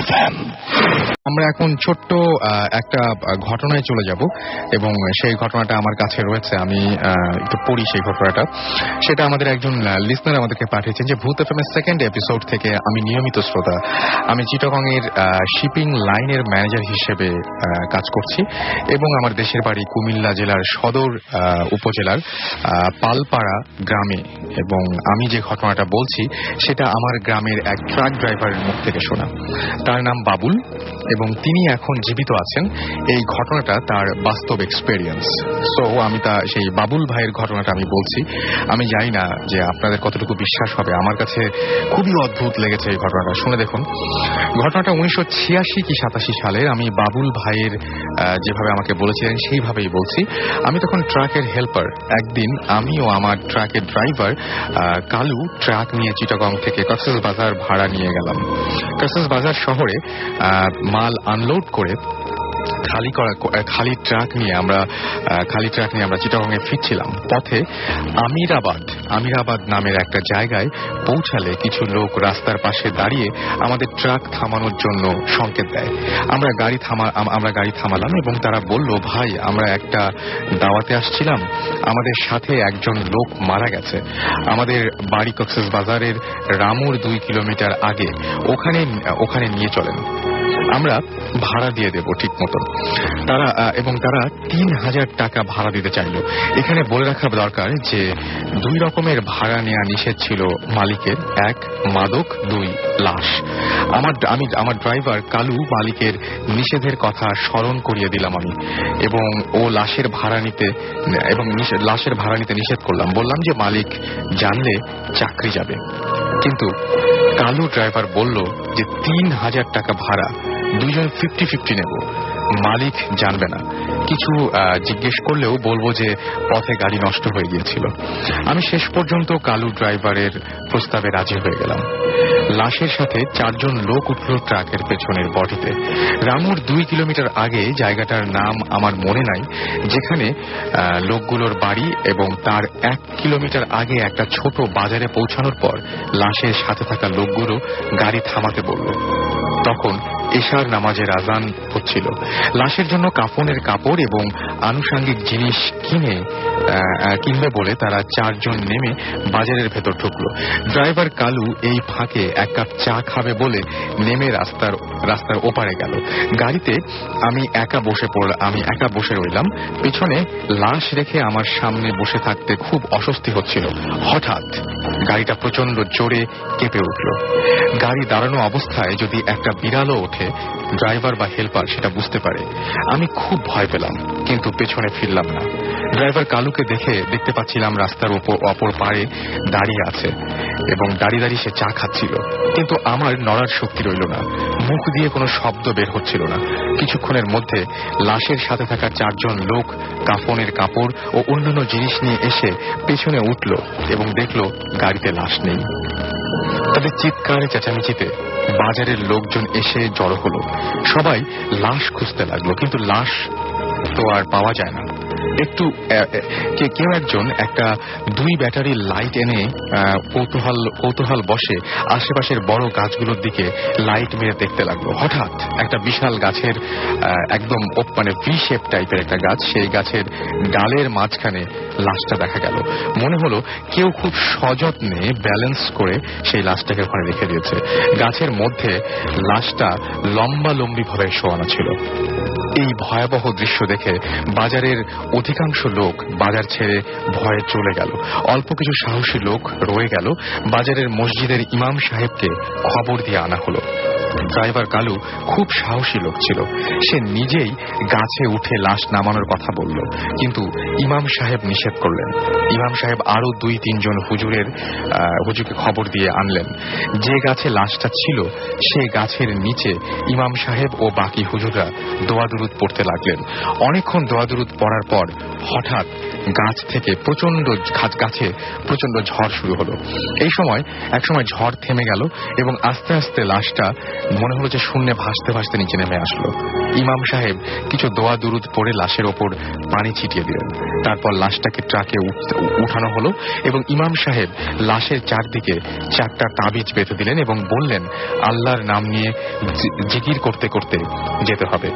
FM। আমরা এখন ছোট্ট একটা ঘটনায় চলে যাব এবং সেই ঘটনাটা আমার কাছে রয়েছে। আমি একটু পড়ি সেই ঘটনাটা। সেটা আমাদের একজন লিসনার আমাদেরকে পাঠিয়েছেন যে ভূত এফএম এর সেকেন্ড এপিসোড থেকে আমি নিয়মিত শ্রোতা। আমি চিটাগং এর শিপিং লাইনের ম্যানেজার হিসেবে কাজ করছি এবং আমার দেশের বাড়ি কুমিল্লা জেলার সদর উপজেলার পালপাড়া গ্রামে। এবং আমি যে ঘটনাটা বলছি সেটা আমার গ্রামের এক ট্রাক ড্রাইভারের মুখ থেকে শোনা। তার নাম বাবুল এবং তিনি এখন জীবিত আছেন। এই ঘটনাটা তার বাস্তব এক্সপেরিয়েন্স। সো আমি সেই বাবুল ভাইয়ের ঘটনাটা আমি বলছি। আমি জানি না যে আপনাদের কতটুকু বিশ্বাস হবে। আমার কাছে খুবই অদ্ভুত লেগেছে এই ঘটনাটা। শুনে দেখুন। ঘটনাটা 1986 কি 87 সালের। আমি বাবুল ভাইয়ের যেভাবে আমাকে বলেছিলেন সেইভাবেই বলছি। আমি তখন ট্রাকের হেল্পার। একদিন আমি ও আমার ট্রাকের ড্রাইভার কালু ট্রাক নিয়ে চিটাগং থেকে কক্সবাজার ভাড়া নিয়ে গেলাম। কক্সবাজার শহরে মাল আনলোড করে খালি ট্রাক নিয়ে আমরা চিটাগং এ ফিরছিলাম। পথে আমিরাবাদ নামের একটা জায়গায় পৌঁছালে কিছু লোক রাস্তার পাশে দাঁড়িয়ে আমাদের ট্রাক থামানোর জন্য সংকেত দেয়। আমরা গাড়ি থামালাম এবং তারা বলল, ভাই আমরা একটা দাওয়াতে আসছিলাম, আমাদের সাথে একজন লোক মারা গেছে। আমাদের বাড়ি কক্সবাজারের রামুর 2 কিলোমিটার আগে, ওখানে নিয়ে চলেন, আমরা ভাড়া দিয়ে দেব ঠিক মতন। তারা 3000 টাকা ভাড়া দিতে চাইল। এখানে বলে রাখা দরকার যে 2 রকমের ভাড়া নেওয়া নিষেধ ছিল মালিকের। 1 মাদক, 2 লাশ। আমার ড্রাইভার কালু মালিকের নিষেধের কথা স্মরণ করিয়ে দিলাম আমি, এবং লাশের ভাড়া নিতে নিষেধ করলাম। বললাম যে মালিক জানলে চাকরি যাবে। কিন্তু কালু ড্রাইভার বলল যে 3000 টাকা ভাড়া, 2জন 50-50 নেব, মালিক জানবে না। কিছু জিজ্ঞেস করলেও বলবো যে পথে গাড়ি নষ্ট হয়ে গিয়েছিল। আমি শেষ পর্যন্ত কালু ড্রাইভারের প্রস্তাবে রাজি হয়ে গেলাম। লাশের সাথে 4 জন লোক উঠল ট্রাকের পেছনের বডিতে। রামুর 2 কিলোমিটার আগে, জায়গাটার নাম আমার মনে নাই, যেখানে লোকগুলোর বাড়ি, এবং তার 1 কিলোমিটার আগে একটা ছোট বাজারে পৌঁছানোর পর লাশের সাথে থাকা লোকগুলো গাড়ি থামাতে বলল। তখন এশার নামাজের আজান হচ্ছিল। লাশের জন্য কাফনের কাপড় এবং আনুষঙ্গিক জিনিস কিনবে বলে তারা 4 জন নেমে বাজারের ভেতর ঢুকলো। ড্রাইভার কালু এই ফাঁকে 1 কাপ চা খাবে বলে নেমে রাস্তার ওপারে গেল। গাড়িতে আমি একা বসে রইলাম। পিছনে লাশ রেখে আমার সামনে বসে থাকতে খুব অস্বস্তি হচ্ছিল। হঠাৎ গাড়িটা প্রচন্ড জোরে কেঁপে উঠল। গাড়ি দাঁড়ানো অবস্থায় যদি একটা বিড়ালও ওঠে, ড্রাইভার বা হেল্পার সেটা বুঝতে পারে। আমি খুব ভয় পেলাম, কিন্তু পেছনে ফিরলাম না। ড্রাইভার কালুকে দেখতে পাচ্ছিলাম রাস্তার অপর পারে দাঁড়িয়ে আছে এবং দাঁড়িয়ে সে চা খাচ্ছিল। কিন্তু আমার নড়ার শক্তি রইল না, মুখ দিয়ে কোনো শব্দ বের হচ্ছিল না। কিছুক্ষণের মধ্যে লাশের সাথে থাকা 4 জন লোক কাফনের কাপড় ও অন্যান্য জিনিস নিয়ে এসে পেছনে উঠল এবং দেখল গাড়িতে লাশ নেই। তাদের চিৎকারে চেঁচামেচিতে বাজারের লোকজন এসে জড়ো হলো। সবাই লাশ খুঁজতে লাগলো, কিন্তু লাশ তো আর পাওয়া যায় না। কেউ একজন একটা 2 ব্যাটারি লাইট এনে কৌতূহল বসে আশেপাশের বড় গাছগুলোর দিকে লাইট মেরে দেখতে লাগলো। হঠাৎ একটা বিশাল গাছের একদম ভি শেপ টাইপের একটা গাছ, সেই গাছের ডালের মাঝখানে লাশটা দেখা গেল। মনে হলো কেউ খুব সযত্নে ব্যালেন্স করে সেই লাশটাকে ওখানে রেখে দিয়েছে। গাছের মধ্যে লাশটা লম্বালম্বি ভাবে শোয়ানো ছিল। এই ভয়াবহ দৃশ্য দেখে বাজারের অধিকাংশ লোক বাজার ছেড়ে ভয়ে চলে গেল। অল্প কিছু সাহসী লোক রয়ে গেল। বাজারের মসজিদের ইমাম সাহেবকে খবর দিয়ে আনা হলো। ড্রাইভার কালু খুব সাহসী লোক ছিল। সে নিজেই গাছে উঠে লাশ নামানোর কথা বলল, কিন্তু ইমাম সাহেব নিষেধ করলেন। ইমাম সাহেব আরো 2-3 জন হুজুরকে খবর দিয়ে আনলেন। যে গাছে লাশটা ছিল সে গাছের নিচে ইমাম সাহেব ও বাকি হুজুররা দোয়া দুরুদ পড়তে লাগলেন। অনেকক্ষণ দোয়া দুরুদ পড়ার পর হঠাৎ গাছে প্রচন্ড ঝড় শুরু হলো। একসময় ঝড় থেমে গেল এবং আস্তে আস্তে লাশটা মনে হলো যে শূন্যে ভাসতে ভাসতে নিচে নেমে আসলো। ইমাম সাহেব কিছু দোয়া দুরুদ পড়ে লাশের ওপর পানি ছিটিয়ে দিলেন। তারপর লাশটাকে ট্রাকে উঠানো হলো এবং ইমাম সাহেব লাশের চারদিকে 4টা তাবিজ বেঁধে দিলেন এবং বললেন, আল্লাহর নাম নিয়ে জিকির করতে করতে যেতে হবে,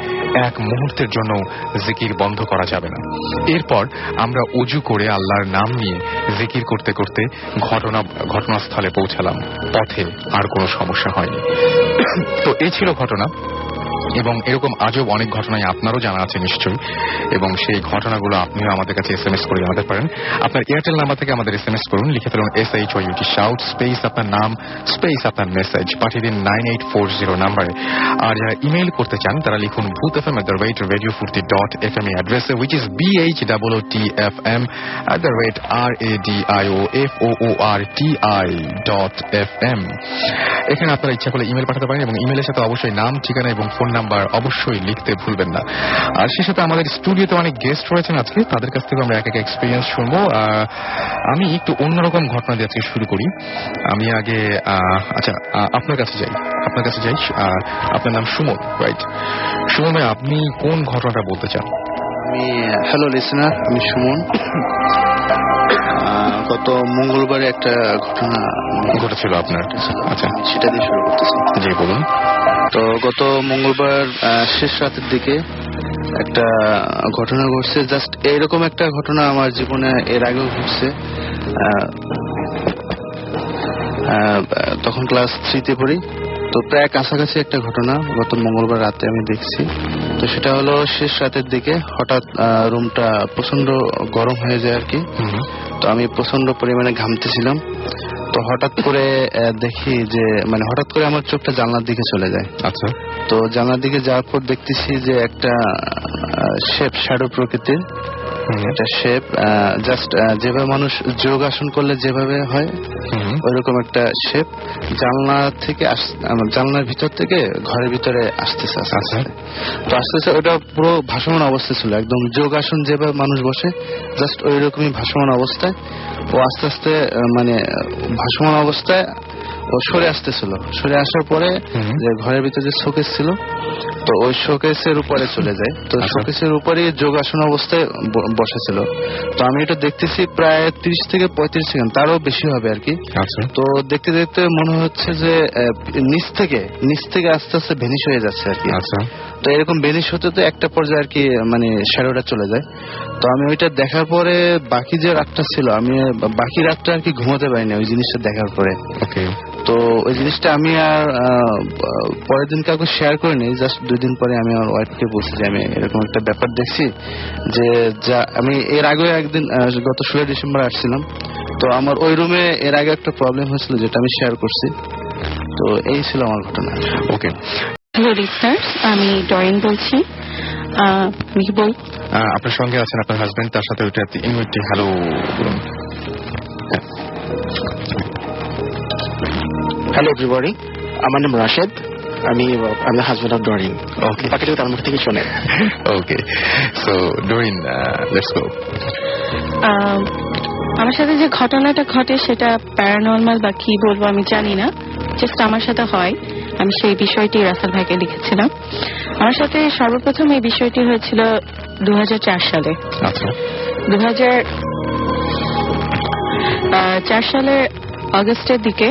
এক মুহূর্তের জন্য জিকির বন্ধ করা যাবে না। এরপর আমরা অজু করে আল্লাহর নাম নিয়ে জিকির করতে করতে ঘটনাস্থলে পৌঁছালাম। পথে আর কোনো সমস্যা হয়নি। তো এই ছিল ঘটনা, এবং এরকম আজব অনেক ঘটনাই আপনারও জানা আছে নিশ্চয়ই, এবং সেই ঘটনাগুলো আপনিও আমাদের কাছে SMS করে জানাতে পারেন। আপনার এয়ারটেল নাম্বার থেকে আমাদের SMS করুন, লিখে ফেলুন SHOUT শাউট স্পেস আপনার নাম স্পেস আপনার মেসেজ, পাঠিয়ে দিন 9840 নাম্বারে। আর যারা ইমেইল করতে চান তারা লিখুন bhutfm@radiofurti.fm অ্যাড্রেসে, which is BHOOTFM@radioforti.fm। এখানে আপনারা ইচ্ছা করলে ইমেল পাঠাতে পারেন এবং ইমেলের সাথে অবশ্যই নাম, ঠিকানা এবং ফোন নাম্বার অবশ্যই লিখতে ভুলবেন না। আর সে সাথে আমাদের স্টুডিওতে অনেক গেস্ট রয়েছেন আজকে, তাদের কাছ থেকে আমরা এক এক এক্সপিরিয়েন্স শুনবো। আমি একটু অন্যরকম ঘটনা দিয়ে আজকে শুরু করি। আমি আগে আপনার কাছে যাই। আপনার নাম সুমন, রাইট? সুমন ভাই, আপনি কোন ঘটনাটা বলতে চান? হ্যালো লিসেনার, আমি সুমন। গত মঙ্গলবারে একটা ঘটনা ঘটেছিল আপনার, আচ্ছা সেটা দিয়ে শুরু করতেছি। জি বলুন। তো গত মঙ্গলবার শেষ রাতের দিকে একটা ঘটনা ঘটছে। জাস্ট এইরকম একটা ঘটনা আমার জীবনে এর আগেও ঘটছে। তখন ক্লাস 3-তে পড়ি। তো প্রায় কাছাকাছি একটা ঘটনা গত মঙ্গলবার রাতে আমি দেখছি। তো সেটা হলো শেষ রাতের দিকে হঠাৎ রুমটা প্রচন্ড গরম হয়ে যায় আর কি। তো আমি প্রচন্ড পরিমাণে ঘামতেছিলাম। তো হঠাৎ করে দেখি যে হঠাৎ করে আমার চোখটা জানলার দিকে চলে যায়। আচ্ছা। তো জানলার দিকে যাওয়ার পর দেখতেছি যে একটা শেপ, শ্যাডো প্রকৃতির একটা শেপ, জাস্ট যেভাবে মানুষ যোগাসন করলে যেভাবে হয় ওইরকম একটা শেপ জানলা থেকে জানলার ভিতর থেকে ঘরের ভিতরে আসতেছে। তো আস্তে ওটা পুরো ভাসমান অবস্থা ছিল, একদম যোগাসন যেভাবে মানুষ বসে জাস্ট ওই রকমই ভাসমান অবস্থায় ও আস্তে আস্তে ভাসমান অবস্থায় ও সরে আসতেছিল। সরে আসার পরে যে ঘরের ভিতরে যে শোকেস ছিল, তো ওই শোকেসের উপরে চলে যায়। তো শোকেসের উপরে যোগাসন অবস্থায় বসেছিল। তো আমি এটা দেখতেছি প্রায় 30 থেকে 35 সেকেন্ড, তারও বেশি হবে আর কি। তো দেখতে দেখতে মনে হচ্ছে যে নিচ থেকে আস্তে আস্তে ভেনিশ হয়ে যাচ্ছে আর কি। তো এরকম ভেনিশ হতে তো একটা পর্যায়ে আর কি শ্যাডোটা চলে যায়। তো আমি ওইটা দেখার পরে বাকি যে রাতটা ছিল, আমি বাকি রাতটা আর কি ঘুমাতে পারিনি ওই জিনিসটা দেখার পরে। তো ওই জিনিসটা আমি আর পরের দিন কাউকে শেয়ার করিনি। জাস্ট 2 দিন পরে আমি আমার ওয়াইফকে বলছি যে আমি এরকম একটা ব্যাপার দেখছি। যে যা আমি এর আগে একদিন গত 16 ডিসেম্বর আসছিলাম। তো আমার ওই রুমে এর আগে একটা প্রবলেম হয়েছিল যেটা আমি শেয়ার করছি। তো এই ছিল আমার ঘটনা। ওকে, হ্যালো লিসেনার্স, আমি ডরিন বলছি। আপনার সঙ্গে আছেন আপনার হাজবেন্ড, তার সাথে ওইটা ইনভাইটটি হ্যালো বলুন। হ্যালো এভরিবডি, আমার নাম রাশেদ, আমি হাজবেন্ড অফ ডরিন। ওকে, বাকিটা তার মুখ থেকে শোনেন। ওকে, সো ডরিন, লেটস গো। আমার সাথে যে ঘটনাটা ঘটে সেটা প্যারানর্মাল বা কি বলবো আমি জানি না, জাস্ট আমার সাথে হয়। আমি সেই বিষয়টি রাসেল ভাইকে লিখেছিলাম। আমার সাথে সর্বপ্রথম এই বিষয়টি হয়েছিল 2004 সালে। আচ্ছা। 2004 সালের অগস্টের দিকে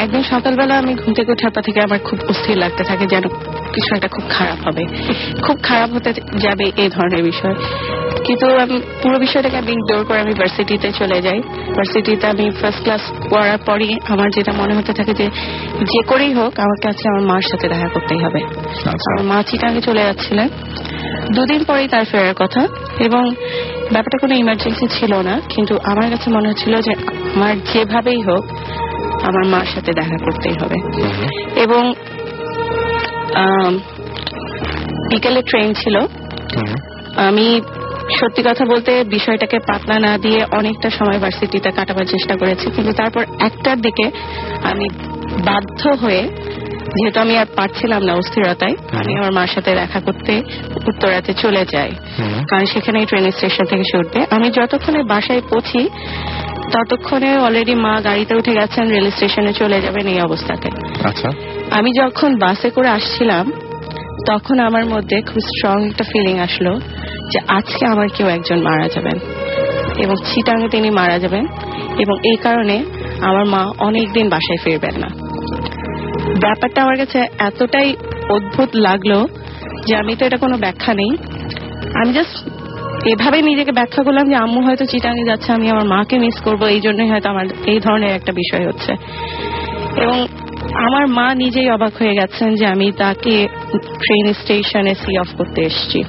একদিন সকালবেলা আমি ঘুম থেকে ওঠার পর থেকে আমার খুব অস্থির লাগতে থাকে, যেন কিছু একটা খুব খারাপ হবে, খুব খারাপ হতে যাবে এই ধরনের বিষয়। কিন্তু আমি পুরো বিষয়টাকে আমি ইগনোর করে আমি ভার্সিটিতে চলে যাই। ভার্সিটিতে আমি ফার্স্ট ক্লাস পড়ার পরই আমার যেটা মনে হতে থাকে যে করেই হোক আমাকে আজকে আমার মার সাথে দেখা করতেই হবে। আমার মা চিটাঙ্গে চলে যাচ্ছিলেন, 2 দিন পরেই তার ফেরার কথা, এবং ব্যাপারটা কোনো ইমার্জেন্সি ছিল না, কিন্তু আমার কাছে মনে হচ্ছিল যে আমার যেভাবেই হোক আমার মার সাথে দেখা করতেই হবে। এবং বিকেলে ট্রেন ছিল। আমি সত্যি কথা বলতে বিষয়টাকে পাতলা না দিয়ে অনেকটা সময় ভার্সিটিতে কাটাবার চেষ্টা করেছি, কিন্তু তারপর 1টার দিকে আমি বাধ্য হয়ে, যেহেতু আমি আর পারছিলাম না অস্থিরতায়, আমি আমার মার সাথে দেখা করতে উত্তরাতে চলে যাই, কারণ সেখানে ট্রেন স্টেশন থেকে সে উঠবে। আমি যতক্ষণে বাসায় পৌঁছি ততক্ষণে অলরেডি মা গাড়িতে উঠে গেছেন, রেল স্টেশনে চলে যাবেন এই অবস্থাতে। আচ্ছা। আমি যখন বাসে করে আসছিলাম তখন আমার মধ্যে খুব স্ট্রং একটা ফিলিং আসলো যে আজকে আমার কেউ একজন মারা যাবেন এবং চিটাঙে তিনি মারা যাবেন এবং এই কারণে আমার মা অনেকদিন বাসায় ফিরবেন না। ব্যাপারটা আমার কাছে এতটাই অদ্ভুত লাগলো যে আমি তো এটা কোনো ব্যাখ্যা নেই, আমি জাস্ট এভাবে নিজেকে ব্যাখ্যা করলাম যে আম্মু হয়তো চিটাঙে যাচ্ছে, আমি আমার মাকে মিস করবো, এই জন্যই হয়তো আমার এই ধরনের একটা বিষয় হচ্ছে। এবং আমার মা নিজেই অবাক হয়ে গেছেন যে আমি তাকে ট্রেন স্টেশনে সি অফ করতে এসেছি,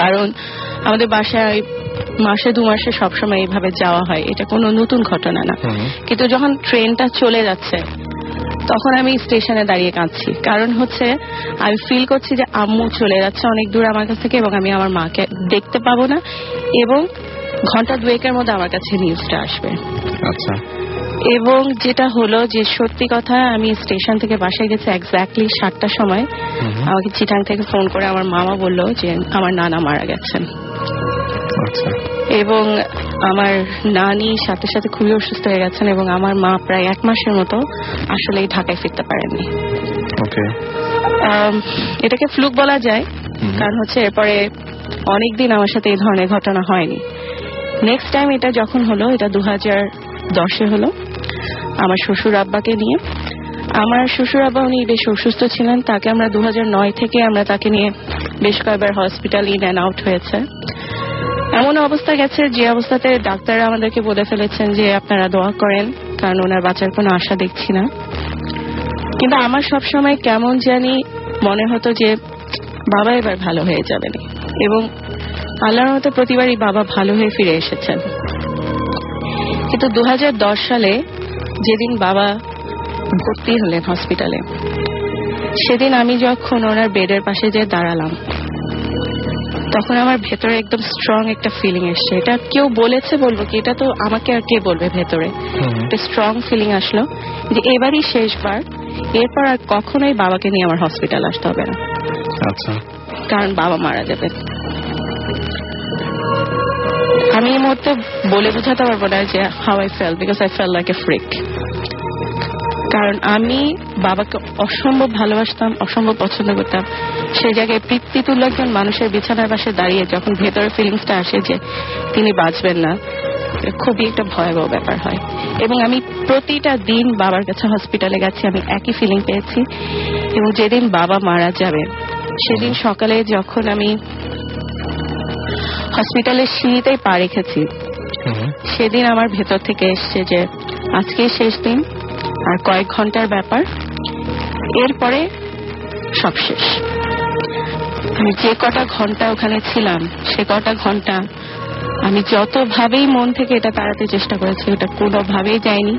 কারণ আমাদের বাসায় মাসে 2 মাসে সবসময় এইভাবে যাওয়া হয়, এটা কোনো নতুন ঘটনা না। কিন্তু যখন ট্রেনটা চলে যাচ্ছে তখন আমি স্টেশনে দাঁড়িয়ে কাঁদছি, কারণ হচ্ছে আমি ফিল করছি যে আম্মু চলে যাচ্ছে অনেক দূর আমার কাছ থেকে এবং আমি আমার মাকে দেখতে পাবো না এবং ঘন্টা 2-এর মধ্যে আমার কাছে নিউজটা আসবে। আচ্ছা। এবং যেটা হলো যে সত্যি কথা, আমি স্টেশন থেকে বাসায় গেছি এক্স্যাক্টলি 7টার সময়। আমাকে চিটাং থেকে ফোন করে আমার মামা বলল যে আমার নানা মারা গেছেন। এবং আমার নানি সাথে সাথে খুবই অসুস্থ হয়ে গেছেন এবং আমার মা প্রায় 1 মাসের মতো আসলে ঢাকায় ফিরতে পারেননি। এটাকে ফ্লুক বলা যায়, কারণ হচ্ছে এরপরে অনেকদিন আমার সাথে এই ধরনের ঘটনা হয়নি। নেক্সট টাইম এটা যখন হলো, এটা 2010-এ হলো আমার শ্বশুর আব্বাকে নিয়ে। আমার শ্বশুর আব্বা উনি বেশ অসুস্থ ছিলেন, তাকে আমরা 2009 থেকে আমরা তাকে নিয়ে বেশ কয়েকবার হসপিটাল ইন অ্যান্ড আউট হয়েছে। এমন অবস্থা গেছে যে অবস্থাতে ডাক্তাররা আমাদেরকে বলে ফেলেছেন যে আপনারা দোয়া করেন, কারণ ওনার বাঁচার কোনো আশা দেখছি না। কিন্তু আমার সবসময় কেমন জানি মনে হতো যে বাবা এবার ভালো হয়ে যাবেন, এবং আল্লাহর মতো প্রতিবারই বাবা ভালো হয়ে ফিরে এসেছেন। কিন্তু 2010 সালে যেদিন বাবা ভর্তি হলেন হসপিটালে, সেদিন আমি যখন ওনার বেডের পাশে যে দাঁড়ালাম তখন আমার ভেতরে একদম স্ট্রং একটা ফিলিং এসছে। এটা কেউ বলেছে বলবো কি, এটা তো আমাকে আর কে বলবে, ভেতরে একটা স্ট্রং ফিলিং আসলো যে এবারই শেষবার, এরপর আর কখনোই বাবাকে নিয়ে আমার হসপিটাল আসতে হবে না। আচ্ছা। কারণ বাবা মারা যাবেন। আমি এই মুহূর্তে বলে বোঝাতে পারবো না যে how I fail, because I fail like a freak. কারণ আমি বাবাকে অসম্ভব ভালোবাসতাম, অসম্ভব পছন্দ করতাম। সেই জায়গায় পিতৃতুল্য একজন মানুষের বিছানার পাশে দাঁড়িয়ে যখন ভেতরে ফিলিংসটা আসে যে তিনি বাঁচবেন না, খুবই একটা ভয়াবহ ব্যাপার হয়। এবং আমি প্রতিটা দিন বাবার কাছে হসপিটালে গেছি, আমি একই ফিলিং পেয়েছি। এবং যেদিন বাবা মারা যাবে সেদিন সকালে যখন আমি হসপিটালের সিঁড়িতেই পা রেখেছি, সেদিন আমার ভেতর থেকে এসছে যে আজকে শেষ দিন, আর কয়েক ঘন্টার ব্যাপার, এরপরে সব শেষ। আমি যে কটা ঘন্টা ওখানে ছিলাম, সে কটা ঘন্টা আমি যতভাবেই মন থেকে এটা তাড়াতে চেষ্টা করেছি, ওটা কোনোভাবেই যায়নি।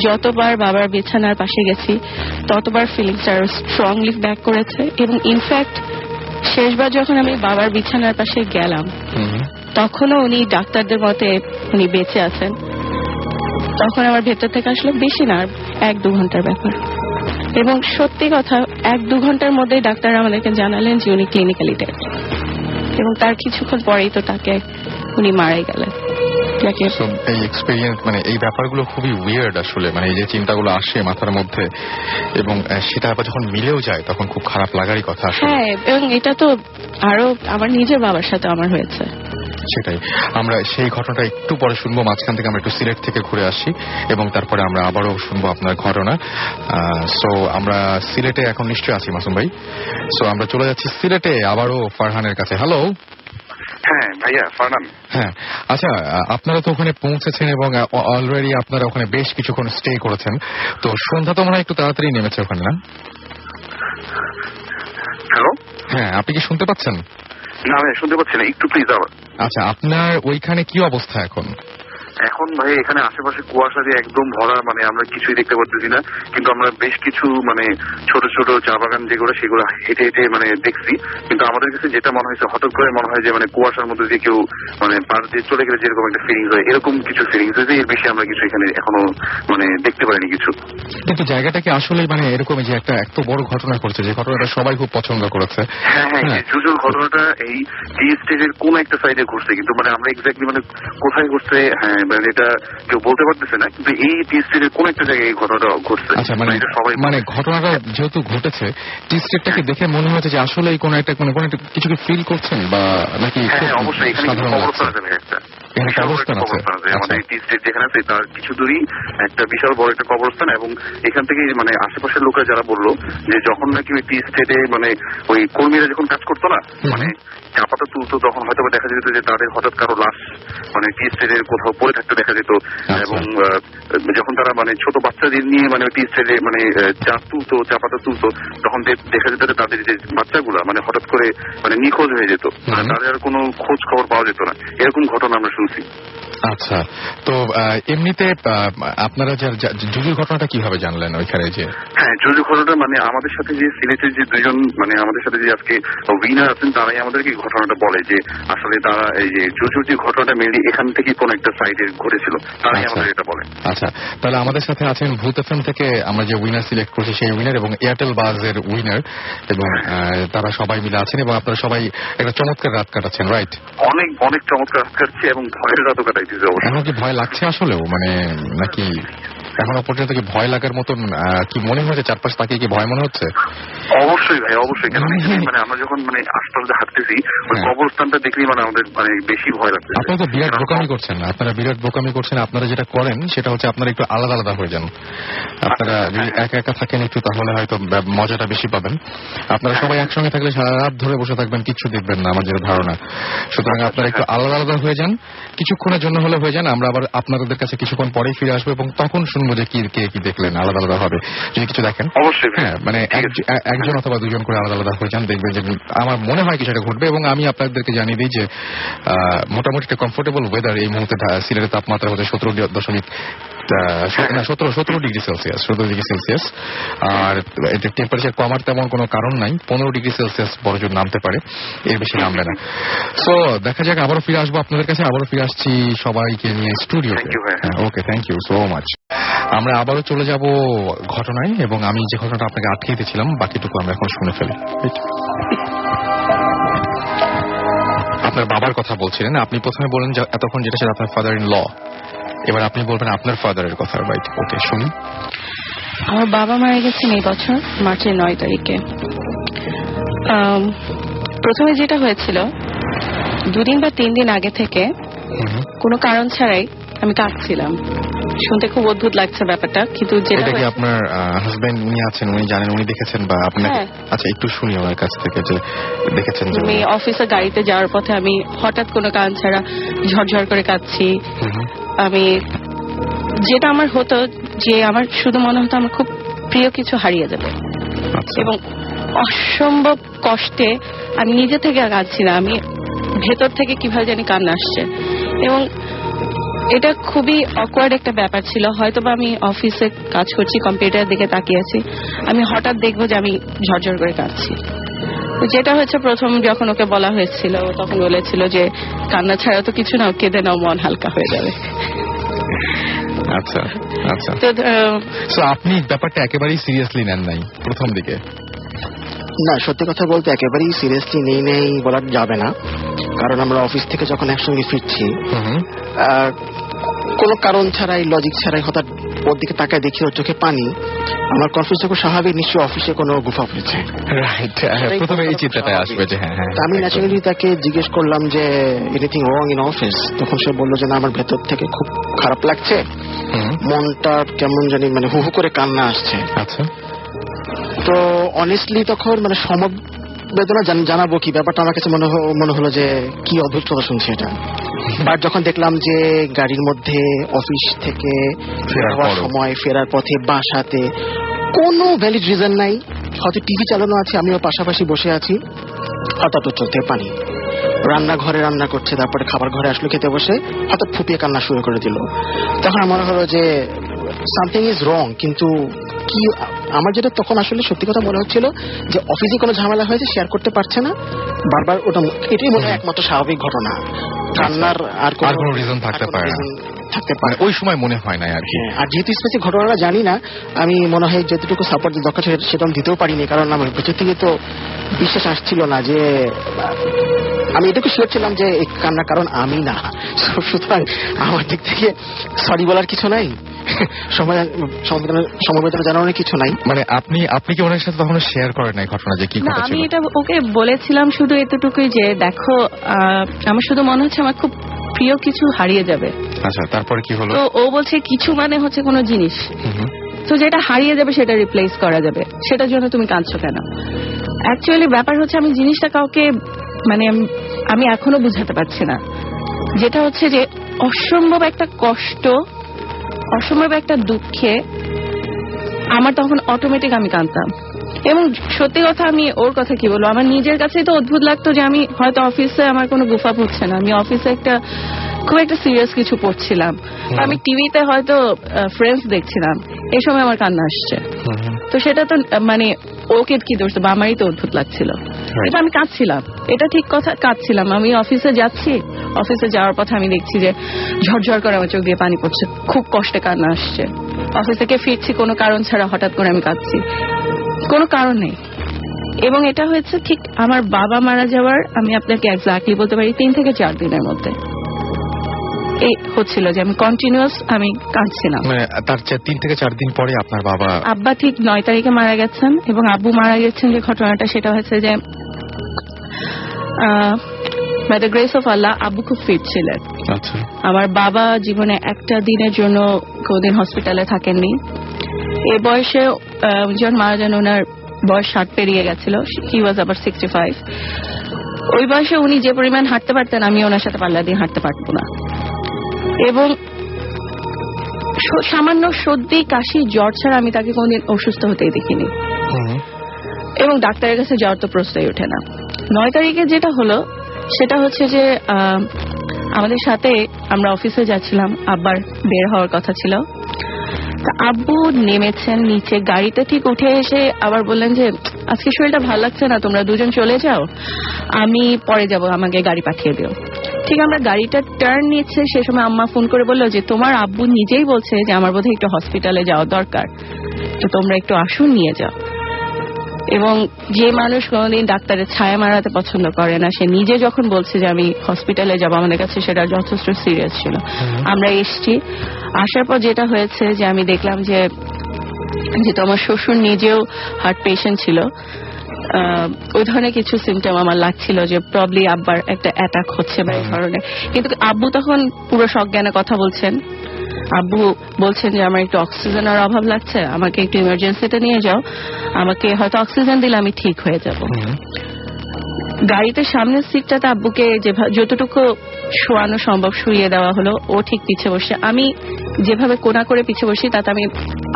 যতবার বাবার বিছানার পাশে গেছি ততবার ফিলিংসটা আরো স্ট্রংলি ব্যাক করেছে। এবং ইনফ্যাক্ট শেষবার যখন আমি বাবার বিছানার পাশে গেলাম তখনও উনি ডাক্তারদের মতে উনি বেঁচে আছেন। তখন আমার ভেতর থেকে আসলে বেশি না, 1-2 ঘন্টার ব্যাপার। এবং সত্যি কথা, 1-2 ঘন্টার মধ্যেই ডাক্তার আমাদেরকে জানালেন যে উনি ক্লিনিক্যালি ডেড, এবং তার কিছুক্ষণ পরেই তো তাকে উনি মারাই গেলেন। এই এক্সপেরিয়েন্স, মানে এই ব্যাপারগুলো খুবই উইয়ার্ড আসলে, মানে এই যে চিন্তাগুলো আসে মাথার মধ্যে এবং সেটা আবার যখন মিলেও যায় তখন খুব খারাপ লাগারই কথা। হ্যাঁ, এবং এটা তো আরো আমার নিজের বাবার সাথে আমার হয়েছে। সেটাই, আমরা সেই ঘটনাটা একটু পরে শুনবো। মাঝখান থেকে আমরা একটু সিলেট থেকে ঘুরে আসি এবং তারপরে আমরা আবারও শুনবো আপনার ঘটনা। সো আমরা সিলেটে এখন নিশ্চয়ই আছি মাসুম ভাই। সো আমরা চলে যাচ্ছি সিলেটে আবারও ফারহানের কাছে। হ্যালো। হ্যাঁ ভাইয়া, ফারহান। হ্যাঁ, আচ্ছা, আপনারা তো ওখানে পৌঁছেছেন এবং অলরেডি আপনারা ওখানে বেশ কিছুক্ষণ স্টে করেছেন, তো সন্ধ্যা তো মনে হয় একটু তাড়াতাড়ি নেমেছে ওখানে, না? হ্যালো। হ্যাঁ, আপনি কি শুনতে পাচ্ছেন? না ভাই, শুনতে পাচ্ছি না, একটু প্লিজ আবার। আচ্ছা, আপনার ওইখানে কি অবস্থা এখন? এখন ভাই এখানে আশেপাশে কুয়াশা দিয়ে একদম ভরা, মানে আমরা কিছুই দেখতে পারতেছি না। কিন্তু আমরা বেশ কিছু মানে ছোট ছোট চা বাগান যেগুলো, সেগুলো হেঁটে হেঁটে মানে দেখছি। কিন্তু আমাদের কাছে যেটা মনে হয়েছে, হঠাৎ করে মনে হয় যে মানে কুয়াশার মধ্যে দিয়ে কেউ মানে পার দিয়ে চলে গেলে যেরকম একটা ফিলিংস হয়, এরকম কিছু ফিলিংস হয়েছে। এর বেশি আমরা কিছু এখানে এখনো মানে দেখতে পারিনি কিছু। কিন্তু জায়গাটা কি আসলে মানে এরকম যে একটা এত বড় ঘটনা ঘটছে, যে ঘটনাটা সবাই খুব পছন্দ করেছে? হ্যাঁ হ্যাঁ, জুজুর ঘটনাটা এই টি স্টেটের কোন একটা সাইডে ঘটছে, কিন্তু মানে আমরা এক্স্যাক্টলি মানে কোথায় ঘটছে, হ্যাঁ মানে এটা কেউ বলতে পারতেছে না, কিন্তু এই টি স্টেটের কোন একটা জায়গায় এই ঘটনাটা ঘটছে। আচ্ছা, মানে ঘটনাটা যেহেতু ঘটেছে, টি স্টেটটাকে দেখে মনে হয়েছে যে আসলে কোনো একটা কিছু কি ফিল করছেন বা নাকি? হ্যাঁ, অবশ্যই এখানে কবরস্থান আছে একটা, কবরস্থান আছে আমাদের টি স্টেট যেখানে আছে তার কিছু দূরই একটা বিশাল বড় একটা কবরস্থান। এবং এখান থেকে মানে আশেপাশের লোকেরা যারা বললো যে যখন নাকি ওই টি স্টেটে মানে ওই কর্মীরা যখন কাজ করতো না, মানে চাপাটা তুলতো, তখন হয়তো দেখা যেত যে তাদের হঠাৎ কারো লাশ মানে টি স্টেটের কোথাও পড়ে থাকতে দেখা যেত। এবং যখন তারা মানে ছোট বাচ্চাদের নিয়ে মানে টি স্টেটে মানে চাপাটা তুলতো, তখন দেখা যেত যে তাদের যে বাচ্চাগুলা মানে হঠাৎ করে মানে নিখোঁজ হয়ে যেত, তাদের আর কোনো খোঁজ খবর পাওয়া যেত না। এরকম ঘটনা আমরা শুনছি। আচ্ছা, তো এমনিতে আপনারা জুজুর ঘটনাটা কিভাবে জানলেন ওইখানে? যে হ্যাঁ, জুজুর ঘটনাটা মানে আমাদের সাথে যে সিলেটের যে দুজন মানে আমাদের সাথে যে আজকে উইনার আছেন, তারাই আমাদেরকে ঘটনাটা বলে যে আসলে তারা এই যে জুজুর যে ঘটনাটা মেনলি এখান থেকে কোন একটা সাইডে ঘটেছিল, তারাই আমাদের এটা বলে। আচ্ছা, তাহলে আমাদের সাথে আছেন ভূত এফএম থেকে আমরা যে উইনার সিলেক্ট করছি সেই উইনার এবং এয়ারটেল বাজের উইনার, এবং তারা সবাই মিলে আছেন এবং আপনারা সবাই একটা চমৎকার রাত কাটাচ্ছেন, রাইট? অনেক অনেক চমৎকার রাত কাটছে এবং ভয়ের রাতও কাটাইতেছে। এখন কি ভয় লাগছে আসলেও, মানে নাকি এখনো পর্যন্ত কি ভয় লাগার মতন কি মনে হচ্ছে? চারপাশ তাকিয়ে কি ভয় মনে হচ্ছে? অবশ্যই ভাই, অবশ্যই। কেন মানে আমরা যখন মানে আশপাশে হাঁটতেছি ওই কবরস্থানটা দেখলেই মানে আমাদের মানে বেশি ভয় লাগছে। আপনারা তো বিরাট বোকামি করছেন, আপনারা যেটা করেন সেটা হচ্ছে আপনারা একটু আলাদা আলাদা হয়ে যান। আপনারা যদি একা একা থাকেন একটু, তাহলে হয়তো মজাটা বেশি পাবেন। আপনারা সবাই একসঙ্গে থাকলে সারা রাত ধরে বসে থাকবেন, কিচ্ছু দেখবেন না, আমার যেটা ধারণা। সুতরাং আপনারা একটু আলাদা আলাদা হয়ে যান, কিছুক্ষণের জন্য হলে হয়ে যান। আমরা আবার আপনাদের কাছে কিছুক্ষণ পরেই ফিরে আসবো এবং তখন শুনবো যে কে কি দেখলেন আলাদা আলাদা হবে যদি কিছু দেখেন। অবশ্যই হ্যাঁ, মানে একজন অথবা দুজন করে আলাদা আলাদা হয়ে যান, দেখবেন যে আমার মনে হয় কিছু একটা ঘটবে। এবং আমি আপনাদেরকে জানিয়ে দিই যে মোটামুটি একটা কমফোর্টেবল ওয়েদার এই মুহূর্তে সিলেটের তাপমাত্রা হচ্ছে 17 ডিগ্রি সেলসিয়াস। আর এটা টেম্পারেচার কমার তেমন কোনো কারণ নাই, 15 ডিগ্রি সেলসিয়াস বড়জোর নামতে পারে, এর বেশি নামবে না। সো দেখা যাক, আবারও ফিরে আসবো আপনাদের কাছে, আবারও ফিরে আসছি সবাইকে নিয়ে স্টুডিওতে। ওকে, থ্যাংক ইউ সো মাচ। আমরা আবারও চলে যাব ঘটনায়, এবং আমি যে ঘটনাটা আপনাকে আটকে দিয়েছিলাম বাকিটুকু আমরা এখন শুনে ফেলি। আপনার বাবার কথা বলছিলেন, আপনি প্রথমে বলেন যে এতক্ষণ যেটা ছিল আপনার ফাদার ইন ল, এবার আপনি বলবেন আপনার ফাদারের কথা, রাইট? ওকে, শুনি। আমার বাবা মারা গেছেন এই বছর মার্চের 9 তারিখে। প্রথমে যেটা হয়েছিল, 2 দিন বা 3 দিন আগে থেকে কোনো কারণ ছাড়াই আমি কাঁদছিলাম। শুনতে খুব অদ্ভুত লাগছে ব্যাপারটা, কিন্তু যেটা কি আপনার হাজবেন্ড উনি আছেন, উনি জানেন, উনি দেখেছেন বা আপনাকে? আচ্ছা, একটু শুনি ওনার কাছ থেকে যে দেখেছেন। আমি অফিসে গাড়িতে যাওয়ার পথে আমি হঠাৎ কোনো কারণ ছাড়া ঝরঝর করে কাঁদছি। আমি যেটা আমার হতো যে আমার শুধু মনে হতো আমার খুব প্রিয় কিছু হারিয়ে যাবে, এবং অসম্ভব কষ্টে আমি নিজে থেকে কাঁদছি না, আমি ভেতর থেকে কিভাবে জানি কান্না আসছে। এবং এটা খুবই অকওয়ার্ড একটা ব্যাপার ছিল। হয়তোবা আমি অফিসে কাজ করছি, কম্পিউটারের দিকে তাকিয়ে আছি, আমি হঠাৎ দেখবো যে আমি ঝরঝর করে কাঁদছি। যেটা হচ্ছে, প্রথম যখন ওকে বলা হয়েছিল তখন বলেছিল যে কান্না ছাড়া তো কিছু না, কেঁদে নাও, মন হালকা হয়ে যাবে। আচ্ছা আচ্ছা, তো আপনি ব্যাপারটা একেবারেই সিরিয়াসলি নেন নাই প্রথম দিকে? না, সত্যি কথা বলতে একেবারেই সিরিয়াসলি নেই বলা যাবে না, কারণ আমরা অফিস থেকে যখন একসঙ্গে ফিরছি কোনো কারণ ছাড়াই, লজিক ছাড়াই হঠাৎ ওর দিকে তাকায় দেখি ওর চোখে পানি। আমার কনফিউজ যখন স্বাভাবিক, নিশ্চয়ই অফিসে কোনো গুফা হয়েছে। প্রথমে এই চিন্তাটা আসবে যে হ্যাঁ। আমি ন্যাচারালি তাকে জিজ্ঞেস করলাম যে এনিথিং রং ইন অফিস? তখন সে বললো যে না, আমার ভেতর থেকে খুব খারাপ লাগছে, মনটা কেমন জানি মানে হু হু করে কান্না আসছে। আচ্ছা, তো অনেস্টলি তখন মানে সমবেদনা জানাবো কি, ব্যাপারটা আমার কাছে মনে হলো যে কি অদ্ভুত কথা শুনছি এটা। বাট যখন দেখলাম যে গাড়ির মধ্যে অফিস থেকে ফেরার সময়, ফেরার পথে, বাসাতে কোনো ভ্যালিড রিজন নাই, হয়তো টিভি চালানো আছে, আমিও পাশাপাশি বসে আছি, হঠাৎ চলতে পানি, রান্নাঘরে রান্না করছে, তারপরে খাবার ঘরে আসলো খেতে বসে, হঠাৎ ফুপিয়ে কান্না শুরু করে দিল। তখন আমার মনে হলো যে সামথিং ইজ রং। কিন্তু কি, আমার যেটা তখন আসলে সত্যি কথা মনে হচ্ছিল যে অফিসে কোনো ঝামেলা হয়েছে, শেয়ার করতে পারছে না বারবার, এটাই মনে হয় একমাত্র স্বাভাবিক ঘটনা। কান্নার আর কোনো রিজন থাকতে পারে না। থাকতে পারে, ওই সময় মনে হয় না আর কি। আর যেহেতু স্পেসিফিক ঘটনাটা জানি না, আমি মনে হয় যতটুকু সাপোর্ট দরকার সেটা আমি দিতেও পারিনি, কারণ আমার ভেতর থেকে তো বিশ্বাস আসছিল না যে, আমি এটুকু শিওর ছিলাম যে এই কান্নার কারণ আমি না। সুতরাং আমার দিক থেকে সরি বলার কিছু নাই, সমবেদনা জানানোর কিছু নাই। মানে আপনি কি ওনার সাথে তখন শেয়ার করেন নাই ঘটনা যে কি না, ঘটেছিল? আমি এটা ওকে বলেছিলাম শুধু এতটুকুই যে দেখো, আমার শুধু মনে হচ্ছে আমার খুব প্রিয় কিছু হারিয়ে যাবে। আচ্ছা, তারপরে কি হলো? তো ও বলছে কিছু মানে হচ্ছে কোনো জিনিস, তো যেটা হারিয়ে যাবে সেটা রিপ্লেস করা যাবে, সেটার জন্য তুমি কাঁদছো কেন? অ্যাকচুয়ালি ব্যাপার হচ্ছে আমি জিনিসটা কাউকে মানে আমি এখনো বুঝাতে পারছি না, যেটা হচ্ছে যে অসম্ভব একটা কষ্ট, অসম্ভব একটা দুঃখে আমার তখন অটোমেটিক আমি কাঁদতাম। এবং সত্যি কথা, আমি ওর কথা কি বলবো, আমার নিজের কাছেই তো অদ্ভুত লাগতো যে আমি হয়তো অফিসে আমার কোনো গুফাপ হচ্ছে না, আমি অফিসে খুব একটা সিরিয়াস কিছু পড়ছিলাম, আমি টিভিতে হয়তো ফ্রেন্ডস দেখছিলাম, এই সময় আমার কান্না আসছে। তো সেটা তো মানে ওকে কি দোষ, বা আমারই তো অদ্ভুত লাগছিল, এটা আমি কাঁদছিলাম, এটা ঠিক কথা, কাঁদছিলাম। আমি অফিসে যাচ্ছি, অফিসে যাওয়ার পথে আমি দেখছি যে ঝরঝর করে আমার চোখ দিয়ে পানি পড়ছে, খুব কষ্টে কান্না আসছে। অফিস থেকে ফিরছি কোনো কারণ ছাড়া, হঠাৎ করে আমি কাঁদছি, কোনো কারণ নেই। এবং এটা হয়েছে ঠিক আমার বাবা মারা যাওয়ার, আমি আপনাকে এক্স্যাক্টলি বলতে পারি 3 থেকে 4 দিনের মধ্যে এই হচ্ছিল যে আমি কন্টিনিউয়াস আমি কাঁদছিলাম। তার 3 থেকে 4 দিন পরে আপনার বাবা, আব্বা ঠিক 9 তারিখে মারা গেছেন, এবং আব্বু মারা গেছেন যে ঘটনাটা সেটা হয়েছে যে বাই দ্য গ্রেস অফ আল্লাহ আব্বু খুব ফিট ছিলেন। আচ্ছা, আমার বাবা জীবনে একটা দিনের জন্য কোনদিন হসপিটালে থাকেননি। এই বয়সে যখন মারা যান ওনার বয়স 60 পেরিয়ে গেছিল, হি ওয়াজ আবার 65। ওই বয়সে উনি যে পরিমাণ হাঁটতে পারতেন, আমি ওনার সাথে পাল্লা দিয়ে হাঁটতে পারতো না। এবং সামান্য সর্দি কাশি জ্বর ছাড়া আমি তাকে কোনদিন অসুস্থ হতেই দেখিনি, এবং ডাক্তারের কাছে যাওয়ার তো প্রশ্নই ওঠে না। 9 তারিখে যেটা হলো সেটা হচ্ছে যে আমাদের সাথে আমরা অফিসে যাচ্ছিলাম, আব্বার বের হওয়ার কথা ছিল। আব্বু নেমেছেন নিচে, গাড়িতে ঠিক উঠে এসে আবার বললেন যে আজকে শরীরটা ভালো লাগছে না, তোমরা দুজন চলে যাও, আমি পরে যাব, আমাকে গাড়ি পাঠিয়ে দিও। ঠিক আমরা গাড়িটা টার্ন নিচ্ছে, সে সময় আম্মা ফোন করে বললো যে তোমার আব্বু নিজেই বলছে যে আমার বোধহয় একটু হসপিটালে যাওয়া দরকার, তো তোমরা একটু আসুন, নিয়ে যাও। এবং যে মানুষ কোনোদিন ডাক্তারের ছায়া মারাতে পছন্দ করে না, সে নিজে যখন বলছে যে আমি হসপিটালে যাবো, আমাদের কাছে সেটা যথেষ্ট সিরিয়াস ছিল। আমরা এসছি, আসার পর যেটা হয়েছে যে আমি দেখলাম যে যেহেতু আমার শ্বশুর নিজেও হার্ট পেশেন্ট ছিল, ওই ধরনের কিছু সিমটম আমার লাগছিল যে প্রবলি আব্বার একটা অ্যাটাক হচ্ছে বা এই ধরনের। কিন্তু আব্বু তখন পুরো সজ্ঞানে কথা বলছেন, আব্বু বলছেন যে আমার একটু অক্সিজেনের অভাব লাগছে, আমাকে একটু ইমার্জেন্সিতে নিয়ে যাও, আমাকে হয়তো অক্সিজেন দিলে আমি ঠিক হয়ে যাব। গাড়িতে সামনের সিটটাতে আব্বুকে যতটুকু শোয়ানো সম্ভব শুইয়ে দেওয়া হলো, ও ঠিক পিছে বসে, আমি যেভাবে কোনা করে পিছে বসি তাতে আমি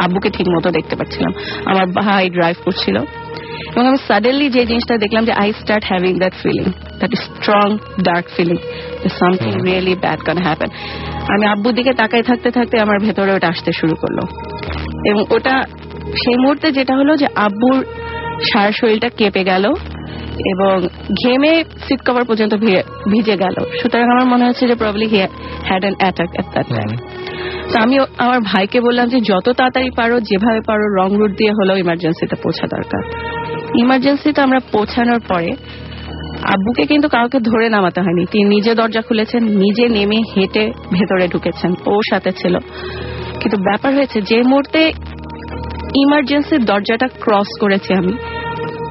আব্বুকে ঠিক মতো দেখতে পাচ্ছিলাম। আমার ভাই ড্রাইভ করছিল, এবং আমি সাডেনলি যে জিনিসটা দেখলাম যে I start having that feeling, that strong dark feeling, something really bad can happen. আমি আব্বুর দিকে তাকাই থাকতে থাকতে আমার ভেতরে ওটা আসতে শুরু করলো, এবং ওটা সেই মুহূর্তে যেটা হলো যে আব্বুর সারা শরীরটা কেঁপে গেল এবং ঘেমে সিট কভার পর্যন্ত ভিজে গেল। সুতরাং আমার মনে হচ্ছে যে probably he had an attack at that time. তো আমি আমার ভাইকে বললাম যে যত তাড়াতাড়ি পারো, যেভাবে পারো, রং রুট দিয়ে হলেও ইমার্জেন্সিতে পৌঁছা দরকার। ইমার্জেন্সিতে আমরা পৌঁছানোর পরে আব্বুকে কিন্তু কাউকে ধরে নামাতে হয়নি, তিনি নিজে দরজা খুলেছেন, নিজে নেমে হেঁটে ভেতরে ঢুকেছেন, ওর সাথে ছিল। কিন্তু ব্যাপার হয়েছে যে মুহূর্তে ইমার্জেন্সির দরজাটা ক্রস করেছি আমি,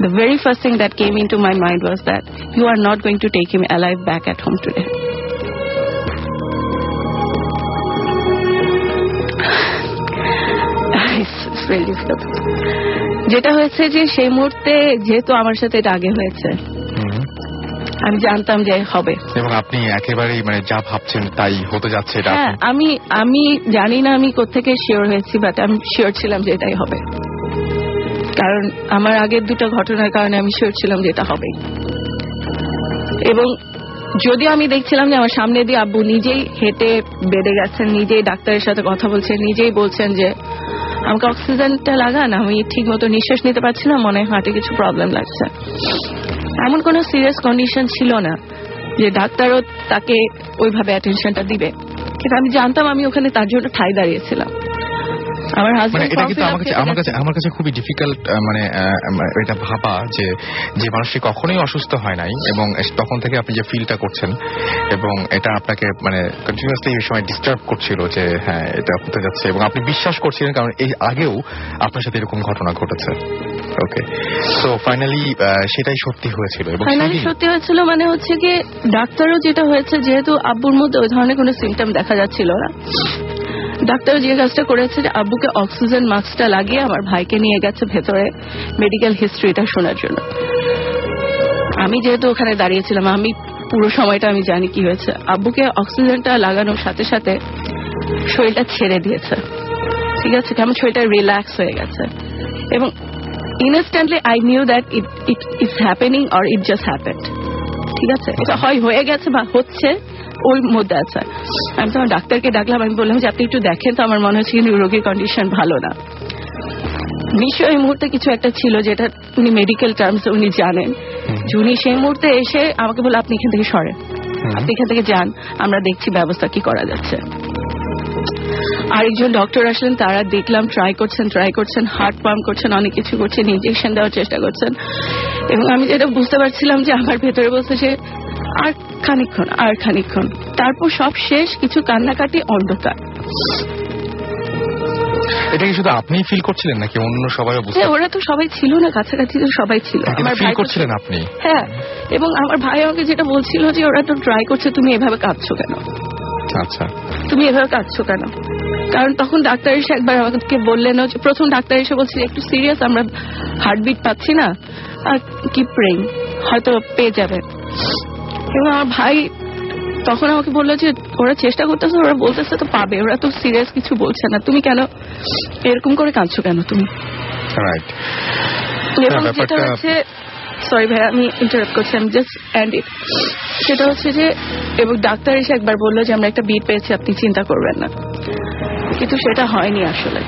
the very first thing that came into my mind was that you are not going to take him alive back at home today. It's really difficult. যেটা হয়েছে যে সেই মুহূর্তে যেহেতু আমার সাথে এটা আগে হয়েছে, আমি জানতাম যে হবে, এবং আপনি একেবারেই মানে যা ভাবছেন তাই হতে যাচ্ছে এটা। হ্যাঁ, আমি জানি না আমি কোত্থেকে শিওর হয়েছি, বাট আমি শিওর ছিলাম যে এটাই হবে, কারণ আমার আগের দুটো ঘটনার কারণে আমি শিওর ছিলাম যে এটা হবে। এবং যদিও আমি দেখছিলাম যে আমার সামনে দিয়ে আব্বু নিজেই হেঁটে বেডে গেছেন, নিজেই ডাক্তারের সাথে কথা বলছেন, নিজেই বলছেন যে আমাকে অক্সিজেনটা লাগান, আমি ঠিক মতো নিঃশ্বাস নিতে পারছি না, মনে হয় হার্টে কিছু প্রবলেম লাগছে। এমন কোনো সিরিয়াস কন্ডিশন ছিল না যে ডাক্তারও তাকে ওইভাবে অ্যাটেনশনটা দিবে, কিন্তু আমি জানতাম আমি ওখানে তার জন্য ঠাই দাঁড়িয়েছিলাম। আমার মানে হাজবেন্ড এটা কিন্তু আমার কাছে খুবই ডিফিকাল্ট মানে এটা ভাবা যে মানুষটি কখনোই অসুস্থ হয় নাই এবং তখন থেকে আপনি যে ফিলটা করছেন এবং এটা আপনাকে মানে কন্টিনিউয়াসলি এই সময় ডিস্টার্ব করছিল যে হ্যাঁ এটা হতে যাচ্ছে এবং আপনি বিশ্বাস করছিলেন কারণ এই আগেও আপনার সাথে এরকম ঘটনা ঘটেছে। ওকে, সো ফাইনালি সেটাই সত্যি হয়েছিল এবং ফাইনালি সত্যি হয়েছিল মানে হচ্ছে কি ডাক্তারও যেটা হয়েছে যেহেতু আব্বুর মধ্যে ওই ধরনের কোনো সিমটম দেখা যাচ্ছিল না, ডাক্তার যে কাজটা করেছে যে আব্বুকে অক্সিজেন মাস্কটা লাগিয়ে আমার ভাইকে নিয়ে গেছে ভেতরে মেডিকেল হিস্ট্রিটা শোনার জন্য। আমি যেহেতু ওখানে দাঁড়িয়েছিলাম আমি পুরো সময়টা আমি জানি কি হয়েছে। আব্বুকে অক্সিজেনটা লাগানোর সাথে সাথে শরীরটা ছেড়ে দিয়েছে, ঠিক আছে, কেমন শরীরটা রিল্যাক্স হয়ে গেছে এবং instantly I knew that it is happening or it just happened, ঠিক আছে, এটা হয় হয়ে গেছে বা হচ্ছে ওর মধ্যে আছে। আমি তো আমার ডাক্তারকে ডাকলাম, আমি বললাম যে আপনি একটু দেখেন তো, আমার মনে হচ্ছে কিন্তু রোগীর কন্ডিশন ভালো না। নিশ্চয়ই এই মুহূর্তে কিছু একটা ছিল যেটা উনি মেডিকেল টার্মস উনি জানেন, উনি সেই মুহূর্তে এসে আমাকে বলে আপনি এখান থেকে সরেন, আপনি এখান থেকে যান, আমরা দেখছি ব্যবস্থা কি করা যাচ্ছে। আরেকজন ডক্টর আসলেন, তারা দেখলাম ট্রাই করছেন হার্ট পাম্প করছেন, অনেক কিছু করছেন, ইনজেকশন দেওয়ার চেষ্টা করছেন এবং আমি যেটা বুঝতে পারছিলাম যে আমার ভেতরে বলছে যে আর খানিকক্ষণ, তারপর সব শেষ, কিছু কান্নাকাটি, অন্ধকার। এটা কি শুধু আপনি ফিল করছিলেন নাকি অন্য সবাইও বুঝতে? ওরা তো সবাই ছিল না, কাছাকাছি তো সবাই ছিল। আমার ভাই করছিলেন আপনি? হ্যাঁ, এবং আমার ভাই আমাকে যেটা বলছিল যে ওরা তো ট্রাই করছে, তুমি এভাবে কাঁদছো কেন? আচ্ছা, তুমি এভাবে কাঁদছো কেন? কারণ তখন ডাক্তার এসে একবার আমাকে বললেন, প্রথম ডাক্তার এসে বলছিল একটু সিরিয়াস, আমরা হার্টবিট পাচ্ছি না, আর কি প্রেইং, হয়তো পেয়ে যাবে। এবং আমার ভাই তখন আমাকে বললো যে ওরা চেষ্টা করতেছে, ওরা বলতেছে তো পাবে, ওরা তো সিরিয়াস কিছু বলছে না, তুমি কেন এরকম করে কাঁদছো কেন তুমি? এবং যেটা হচ্ছে, সরি ভাই আমি ইন্টারাপ্ট করছি, আমি জাস্ট এন্ড ইট, সেটা হচ্ছে যে এবং ডাক্তার এসে একবার বললো যে আমরা একটা বিট পেয়েছি, আপনি চিন্তা করবেন না, কিন্তু সেটা হয়নি, আসলে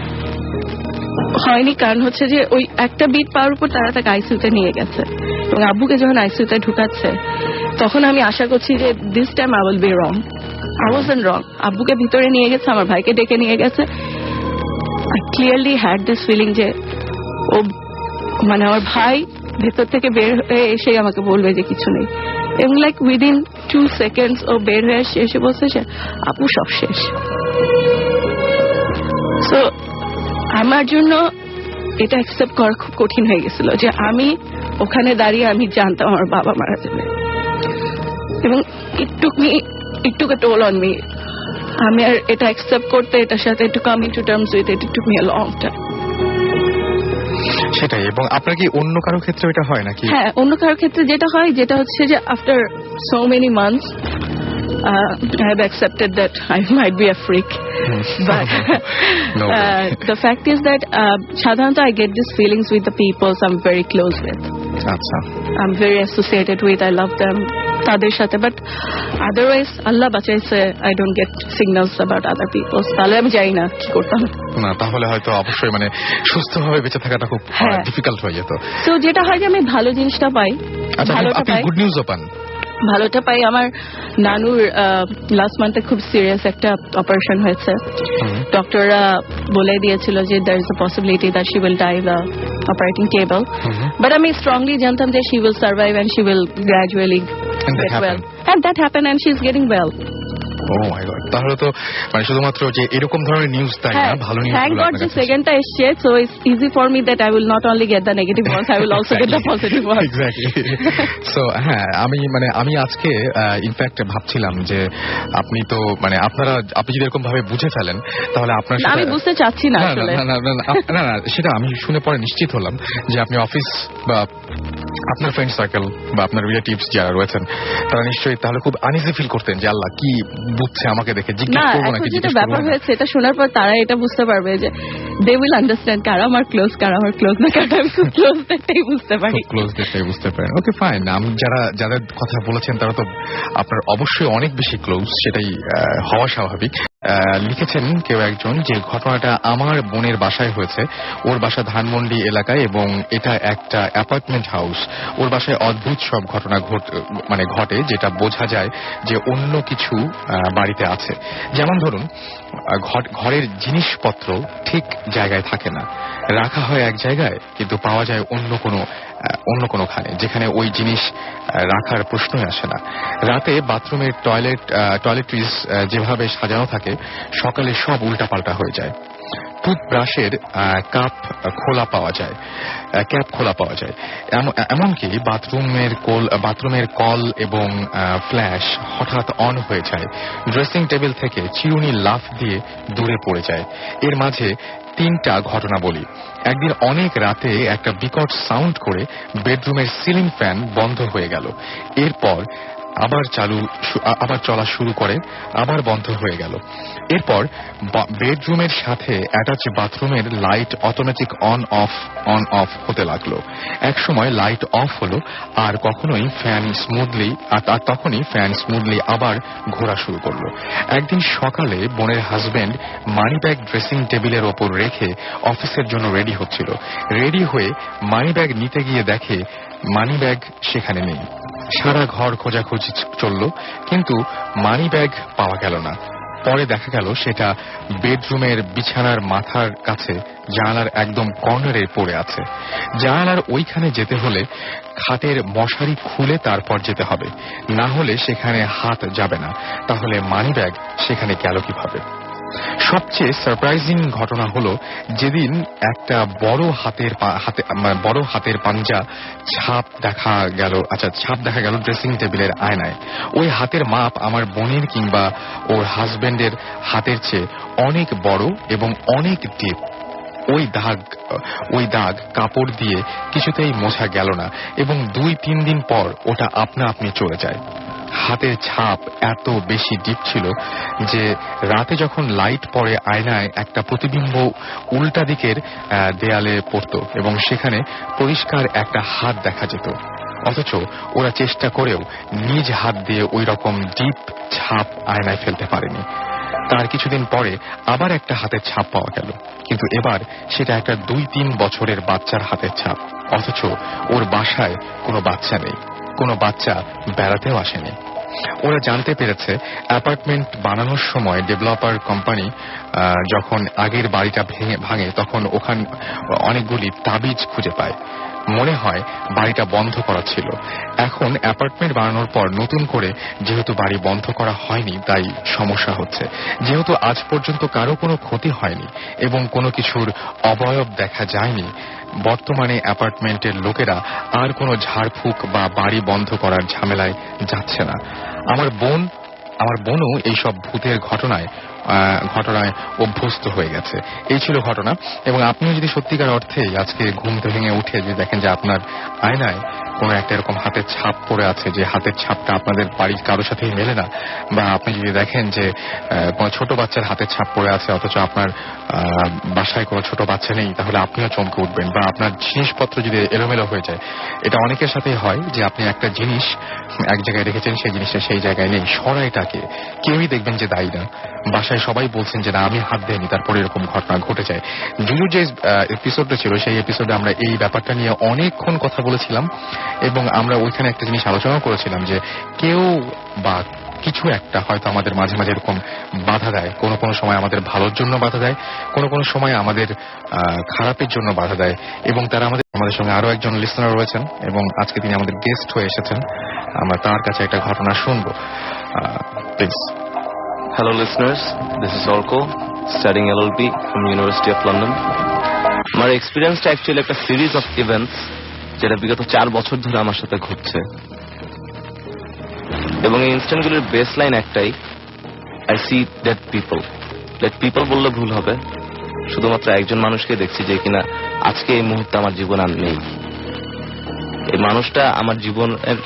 হয়নি। কারণ হচ্ছে যে ওই একটা বিট পাওয়ার উপর তারা তাকে আইসিইউতে নিয়ে গেছে এবং আব্বুকে যখন আইসিইউতে ঢুকাচ্ছে তখন আমি আশা করছি যে this time I will be wrong, I wasn't wrong. আব্বুকে ভিতরে নিয়ে গেছে, আমার ভাইকে ডেকে নিয়ে গেছে, I clearly had this feeling যে ও মানে আমার ভাই ভেতর থেকে বের হয়ে এসে আমাকে বলবে যে কিছু নেই, এবং লাইক উইদিন 2 seconds ও বের হয়ে এসে বলছে যে আপু সব শেষ। সো আমার জন্য এটা অ্যাকসেপ্ট করা খুব কঠিন হয়ে গেছিল যে আমি ওখানে দাঁড়িয়ে আমি জানতাম আমার বাবা মারা যাবে এবং ইট টুক আ টোল অন মি। আমি আর এটা অ্যাকসেপ্ট করতে, এটার সাথে একটু coming to terms with it took me a long time. সেটাই। এবং আপনার কি অন্য কারো ক্ষেত্রে এটা হয় নাকি? হ্যাঁ, অন্য কারো ক্ষেত্রে যেটা হয় যেটা হচ্ছে যে after so many months I have accepted that I might be a freak. But the fact is that sadhanata I get these feelings with the people I'm very close with. Acha. I'm very associated with, I love them, তাদের সাথে, but otherwise আল্লাহ বাঁচাইছে I don't get signals about other people. তাহলে আমি জানি না কি করতাম। না, তাহলে হয়তো অবশ্যই মানে সুস্থভাবে বেঁচে থাকাটা খুব ডিফিকাল্ট হয়ে যেত। তো যেটা হয় যে আমি ভালো জিনিসটা পাই, ভালোটা পাই, গুড নিউজও পান, ভালোটা পাই। আমার নানুর লাস্ট মান্থে খুব সিরিয়াস একটা অপারেশন হয়েছে, ডক্টররা বলে দিয়েছিল যে there is a possibility that she will die the operating table, but আমি স্ট্রংলি জানতাম যে she will survive and she will gradually get well, and that happened and she is getting well. Oh my God, তাহলে তো মানে শুধুমাত্র যে এরকম ধরনের নিউজ তাই না, ভালো নিউজ। Thank God যে সেকেন্ডটা এসছে, so it's easy for me that I will not only get the negative ones, I will also get the positive ones. Exactly. So হ্যাঁ, আমি আজকে ইনফ্যাক্ট ভাবছিলাম যে আপনি তো মানে আপনি যদি এরকম ভাবে বুঝে ফেলেন তাহলে আপনার সাথে আমি বুঝতে চাচ্ছি না আসলে। না সেটা আমি শুনে পরে নিশ্চিত হলাম যে আপনি অফিস বা আপনার ফ্রেন্ড সার্কেল বা আপনার রিলেটিভস যারা রয়েছেন তারা নিশ্চয়ই তাহলে খুব আনইজি ফিল করতেন যে আল্লাহ কি বুঝছে আমাকে দেখে, জিজ্ঞেস করবো নাকি জিজ্ঞেস করবো না। ব্যাপার হয়েছে এটা শোনার পর তারা এটা বুঝতে পারবে যে দে উইল আন্ডারস্ট্যান্ড কারা আমার ক্লোজ না, কারা আমি খুব ক্লোজ দেখতেই বুঝতে পারি, ক্লোজ দেখতেই বুঝতে পারেন। ওকে ফাইন, যাদের কথা বলেছেন তারা তো আপনার অবশ্যই অনেক বেশি ক্লোজ, সেটাই হওয়া স্বাভাবিক। লিখেছেন কেউ একজন যে ঘটনাটা আমার বোনের বাসায় হয়েছে। ওর বাসা ধানমন্ডি এলাকায় এবং এটা একটা অ্যাপার্টমেন্ট হাউস। ওর বাসায় অদ্ভুত সব ঘটনা ঘটে যেটা বোঝা যায় যে অন্য কিছু বাড়িতে আছে। যেমন ধরুন, ঘরের জিনিসপত্র ঠিক জায়গায় থাকে না, রাখা হয় এক জায়গায় কিন্তু পাওয়া যায় অন্য কোনোখানে, যেখানে ওই জিনিস রাখার প্রশ্নই আসে না। রাতে বাথরুমের টয়লেট্রিজ যেভাবে সাজানো থাকে, সকালে সব উল্টাপাল্টা হয়ে যায়। টুথব্রাশের ক্যাপ খোলা পাওয়া যায়। এমনকি বাথরুমের কল এবং ফ্ল্যাশ হঠাৎ অন হয়ে যায়। ড্রেসিং টেবিল থেকে চিরুনি লাফ দিয়ে দূরে পড়ে যায়। এর মাঝে 3টা ঘটনা বলি। একদিন অনেক রাতে একটা বিকট সাউন্ড করে বেডরুমের সিলিং ফ্যান বন্ধ হয়ে গেল। এরপর আবার চলা শুরু করে, আবার বন্ধ হয়ে গেল। এরপর বেডরুমের সাথে অ্যাটাচ বাথরুমের লাইট অটোমেটিক অন অফ হতে লাগলো। এক সময় লাইট অফ হলো আর তখনই ফ্যান স্মুথলি আবার ঘোরা শুরু করলো। একদিন সকালে বোনের হাজবেন্ড মানিব্যাগ ড্রেসিং টেবিলের ওপর রেখে অফিসের জন্য রেডি হচ্ছিল। রেডি হয়ে মানিব্যাগ নিতে গিয়ে দেখে মানিব্যাগ সেখানে নেই। সারা ঘর খোঁজাখুঁজি চলল, কিন্তু মানিব্যাগ পাওয়া গেল না। পরে দেখা গেল সেটা বেডরুমের বিছানার মাথার কাছে জানালার একদম কর্নারে পড়ে আছে। জানালার ওইখানে যেতে হলে খাটের মশারি খুলে তারপর যেতে হবে, না হলে সেখানে হাত যাবে না। তাহলে মানিব্যাগ সেখানে গেল কিভাবে? সবচেয়ে সারপ্রাইজিং ঘটনা হলো যেদিন একটা বড় হাতের পাঞ্জা ছাপ দেখা গেল ড্রেসিং টেবিলের আয়নায়। ওই হাতের মাপ আমার বোনের কিংবা ওর হাজবেন্ডের হাতের চেয়ে অনেক বড় এবং অনেক ডিপ। ওই দাগ কাপড় দিয়ে কিছুতেই মোছা গেল না এবং 2-3 দিন পর ওটা আপনা আপনি চলে যায়। হাতের ছাপ এত বেশি ডিপ ছিল যে রাতে যখন লাইট পড়ে আয়নায় একটা প্রতিবিম্ব উল্টা দিকের দেয়ালে পড়ত এবং সেখানে পরিষ্কার একটা হাত দেখা যেত। অথচ ওরা চেষ্টা করেও নিজ হাত দিয়ে ওই রকম ডিপ ছাপ আয়নায় ফেলতে পারেনি। তার কিছুদিন পরে আবার একটা হাতের ছাপ পাওয়া গেল, কিন্তু এবার সেটা একটা 2-3 বছরের বাচ্চার হাতের ছাপ। অথচ ওর বাসায় কোনো বাচ্চা নেই, কোনো বাচ্চা বেড়াতেও আসেনি। ওরা জানতে পেরেছে অ্যাপার্টমেন্ট বানানোর সময় ডেভেলপার কোম্পানি যখন আগের বাড়িটা ভাঙে তখন ওখানে অনেকগুলি তাবিজ খুঁজে পায়। মনে হয় বাড়িটা বন্ধ করা ছিল। এখন অ্যাপার্টমেন্ট বানানোর পর নতুন করে যেহেতু বাড়ি বন্ধ করা হয়নি, তাই সমস্যা হচ্ছে। যেহেতু আজ পর্যন্ত কারো কোনো ক্ষতি হয়নি এবং কোনো কিছুর অবয়ব দেখা যায়নি, বর্তমানে অ্যাপার্টমেন্টের লোকেরা আর কোনো ঝাড়ফুঁক বা বাড়ি বন্ধ করার ঝামেলায় যাচ্ছে না। আমার বোনও এইসব ভূতের ঘটনায় অভ্যস্ত হয়ে গেছে। এই ছিল ঘটনা। এবং আপনিও যদি সত্যিকার অর্থে আজকে ঘুম ভেঙে উঠে যে দেখেন যে আপনার আয়নায় কোনো একটা এরকম হাতের ছাপ পড়ে আছে, যে হাতের ছাপটা আপনাদের বাড়ির কারোর সাথেই মেলে না, বা আপনি যদি দেখেন যে কোনো ছোট বাচ্চার হাতের ছাপ পড়ে আছে অথচ আপনার বাসায় কোনো ছোট বাচ্চা নেই, তাহলে আপনিও চমকে উঠবেন। বা আপনার জিনিসপত্র যদি এলোমেলো হয়ে যায়, এটা অনেকের সাথেই হয় যে আপনি একটা জিনিস এক জায়গায় রেখেছেন, সেই জিনিসটা সেই জায়গায় নেই, সরাইটাকে কেউই দেখবেন যে দায়ী না, বাসায় সবাই বলছেন যে না আমি হাত দেয়নি, তারপরে এরকম ঘটনা ঘটে যায়। জুজুর যে এপিসোডটা ছিল সেই এপিসোডে আমরা এই ব্যাপারটা নিয়ে অনেকক্ষণ কথা বলেছিলাম এবং আমরা ওইখানে একটা জিনিস আলোচনা করেছিলাম যে কেউ বা কিছু একটা হয়তো আমাদের মাঝে মাঝে এরকম বাধা দেয়, কোনো কোনো সময় আমাদের ভালোর জন্য বাধা দেয়, কোনো কোনো সময় আমাদের খারাপের জন্য বাধা দেয়। এবং তারা আমাদের সঙ্গে আরো একজন লিসনার রয়েছেন এবং আজকে তিনি আমাদের গেস্ট হয়ে এসেছেন। আমরা তার কাছে একটা ঘটনা শুনবো। Please. Hello listeners, this is Orko, studying LLB from University of London. আমার এক্সপিরিয়েন্সটা অ্যাকচুয়ালি একটা সিরিজ অফ ইভেন্টস যেটা বিগত 4 বছর ধরে আমার সাথে ঘটছে, এবং এই ইনস্ট্যান্টগুলির বেস লাইন একটাই, আই সি ডেড পিপল বললে ভুল হবে, শুধুমাত্র একজন মানুষকে দেখছি যে কিনা আজকে এই মুহূর্তে আমার জীবন আর নেই। এই মানুষটা আমার জীবনের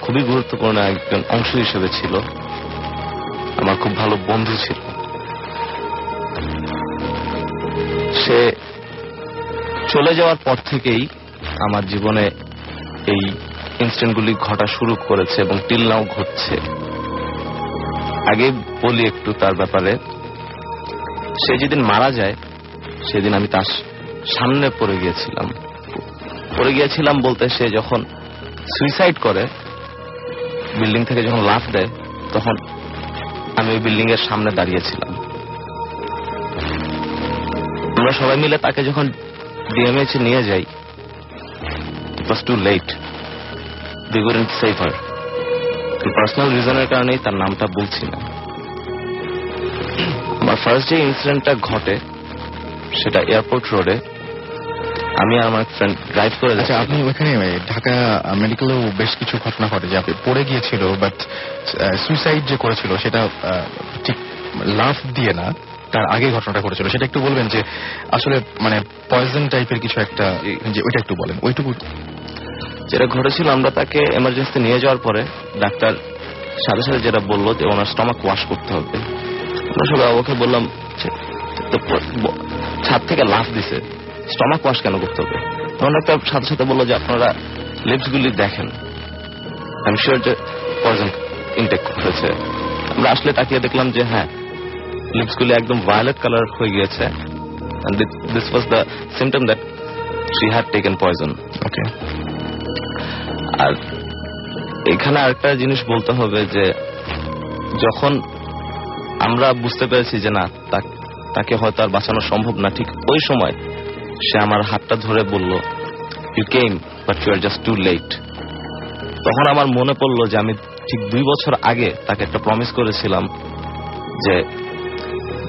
খুবই গুরুত্বপূর্ণ একজন অংশ হিসেবে ছিল, আমার খুব ভালো বন্ধু ছিল। সে চলে যাওয়ার পর থেকেই আমার জীবনে এই ইনসিডেন্টগুলি ঘটা শুরু করেছে এবং টিল নাও ঘটছে। আগে বলি একটু তার ব্যাপারে। সে যেদিন মারা যায় সেদিন আমি তার সামনে পড়ে গিয়েছিলাম বলতে সে যখন সুইসাইড করে বিল্ডিং থেকে যখন লাফ দেয় তখন আমি ওই বিল্ডিং এর সামনে দাঁড়িয়েছিলাম। আমরা সবাই মিলে তাকে যখন ডিএমএইচ নিয়ে যাই, it was too late, they couldn't save her. Personal রিজনের কারণেই তার নামটা বলছি না। আমার ফার্স্ট যে ইনসিডেন্টটা ঘটে সেটা এয়ারপোর্ট রোডে, আমি আর আমার ফ্রেন্ড ড্রাইভ করে যাচ্ছি। আপনি ওখানে ঢাকা মেডিকেলেও বেশ কিছু ঘটনা ঘটে যে আপনি পড়ে গিয়েছিল, বাট সুইসাইড যে করেছিল সেটা ঠিক লাফ দিয়ে না, তার আগে ঘটনাটা ঘটেছিল, সেটা একটু বলবেন যে আসলে মানে পয়জন টাইপের কিছু একটা, যে ওইটা একটু বলেন। ওইটুকু যেটা ঘটেছিল, আমরা তাকে এমার্জেন্সি নিয়ে যাওয়ার পরে ডাক্তার সাথে সাথে যেটা বললো যে ওনার স্টমাক ওয়াশ করতে হবে। আমরা সবাই ওকে বললাম ছাদ থেকে লাফ দিছে, স্টমাক ওয়াশ কেন করতে হবে? তখন ডাক্তার সাথে সাথে বললো যে আপনারা লিপস গুলি দেখেন, আমি শিওর যে পয়জন ইনটেক করেছে। আমরা আসলে তাকিয়ে দেখলাম যে হ্যাঁ, লিপস গুলি একদম ভায়োলেট কালার হয়ে গিয়েছে, and this was the symptom that she had taken poison. ওকে। আর এখানে আরেকটা জিনিস বলতে হবে যে যখন আমরা বুঝতে পেরেছি যে না, তাকে হয়তো আর বাঁচানো সম্ভব না, ঠিক ওই সময় সে আমার হাতটা ধরে বলল, you came but you are just too late. তখন আমার মনে পড়লো যে আমি ঠিক 2 বছর আগে তাকে একটা প্রমিস করেছিলাম যে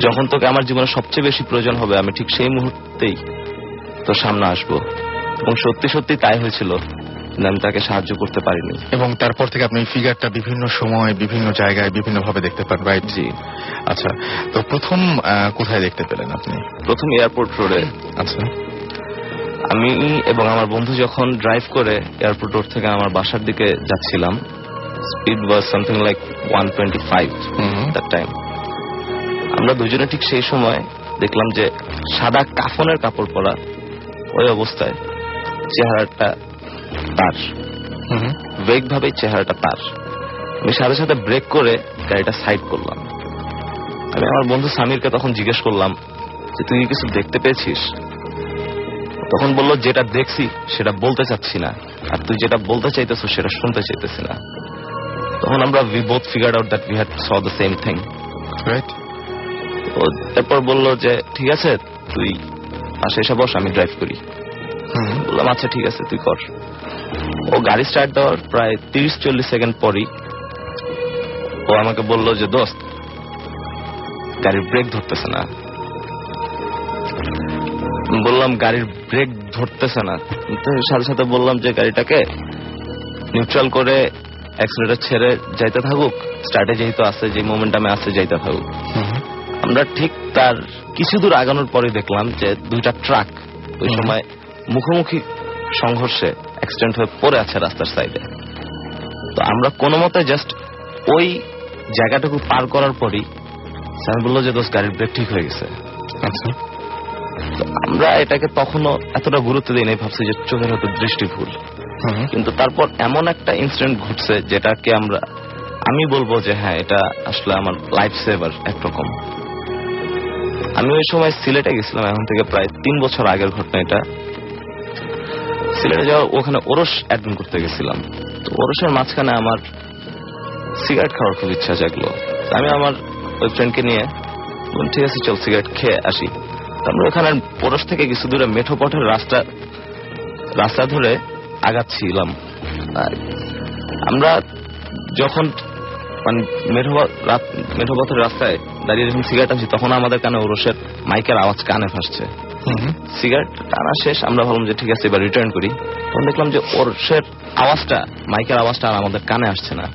যখন তোকে আমার জীবনে সবচেয়ে বেশি প্রয়োজন হবে আমি ঠিক সেই মুহূর্তেই তোর সামনে আসবো। এবং সত্যি সত্যি তাই হয়েছিল, আমি তাকে সাহায্য করতে পারিনি। এবং তারপর থেকে আপনি ফিগারটা বিভিন্ন সময় বিভিন্ন জায়গায় বিভিন্ন ভাবে দেখতে পান, রাইট? জি। আচ্ছা, তো প্রথম কোথায় দেখতে পেলেন আপনি? প্রথম এয়ারপোর্ট রোডে। আচ্ছা। আমি এবং আমার বন্ধু যখন ড্রাইভ করে এয়ারপোর্ট রোড থেকে আমার বাসার দিকে যাচ্ছিলাম, speed was something like 125 that time. আমরা দুজনে ঠিক সেই সময় দেখলাম যে সাদা কাফনের কাপড় পরা, ওই অবস্থায় চেহারাটা তার, বেগ ভাবে চেহারাটা তার। আমি সাথে সাথে ব্রেক করে গাড়িটা সাইড করলাম। আমি আমার বন্ধু সামিরকে তখন জিজ্ঞেস করলাম যে তুই কিছু দেখতে পেয়েছিস? তখন বললো যেটা দেখছি সেটা বলতে চাচ্ছি না, আর তুই যেটা বলতে চাইতেছ সেটা শুনতে চাইতেছি না। তখন আমরা we both figured out that we had saw the same thing, right? তারপর বললো যে ঠিক আছে তুই পাশে এসে বস, আমি ড্রাইভ করি। বললাম আচ্ছা ঠিক আছে তুই কর। ও গাড়ি স্টার্ট দেওয়ার প্রায় 30-40 সেকেন্ড পরই ও আমাকে বললো যে দোস্ত, গাড়ির ব্রেক ধরতেছে না। বললাম গাড়ির ব্রেক ধরতেছে না, সাথে সাথে বললাম যে গাড়িটাকে নিউট্রাল করে অ্যাক্সিলারেটর ছেড়ে যাইতে থাকুক, স্টার্টে যেহেতু আছে, যে মোমেন্টামে আছে যাইতে থাকুক। আমরা ঠিক তার কিছু দূর আগানোর পরে দেখলাম যে 2টা ট্রাক ওই সময় মুখোমুখি সংঘর্ষে অ্যাক্সিডেন্ট হয়ে পড়ে আছে রাস্তার সাইডে। তো আমরা কোনো মতে জাস্ট ওই জায়গাটুকু পার করার পরই স্যার বললো যে দোস্ত গাড়ির ব্রেক ঠিক হয়ে গেছে। আচ্ছা। আমরা এটাকে তখনও এতটা গুরুত্ব দিই নাই, ভাবছি যে চোখের হয়তো দৃষ্টি ভুল। কিন্তু তারপর এমন একটা ইনসিডেন্ট ঘটছে যেটাকে আমি বলবো যে হ্যাঁ, এটা আসলে আমার লাইফ সেভার একরকম। আমি ওই সময় সিলেটে গেছিলাম, এখন থেকে প্রায় 3 বছর আগের ঘটনা এটা। সিলেটে যাওয়া, ওখানে ওরস অ্যাডমিট করতে গেছিলাম। তো ওরসের মাঝখানে আমার সিগারেট খাওয়ার খুব ইচ্ছা জাগলো। আমি আমার ওই ফ্রেন্ডকে নিয়ে ঠিক আছে চল সিগারেট খেয়ে আসি। আমরা ওখানে ওরস থেকে কিছু দূরে মেঠো পথের রাস্তা ধরে আগাচ্ছিলাম। আমরা যখন মানে মেঠো পথের রাস্তায় দাঁড়িয়ে যখন সিগারেট আনছি, তখন আমাদের কানে ওরসের মাইকের আওয়াজ কানে ভাসছে। সিগারেট টানা শেষ, আমরা ভাবলাম যে ঠিক আছে এবার রিটার্ন করি। তখন দেখলাম যে ওরসের আওয়াজটা, মাইকের আওয়াজটা আর আমাদের কানে আসছে না।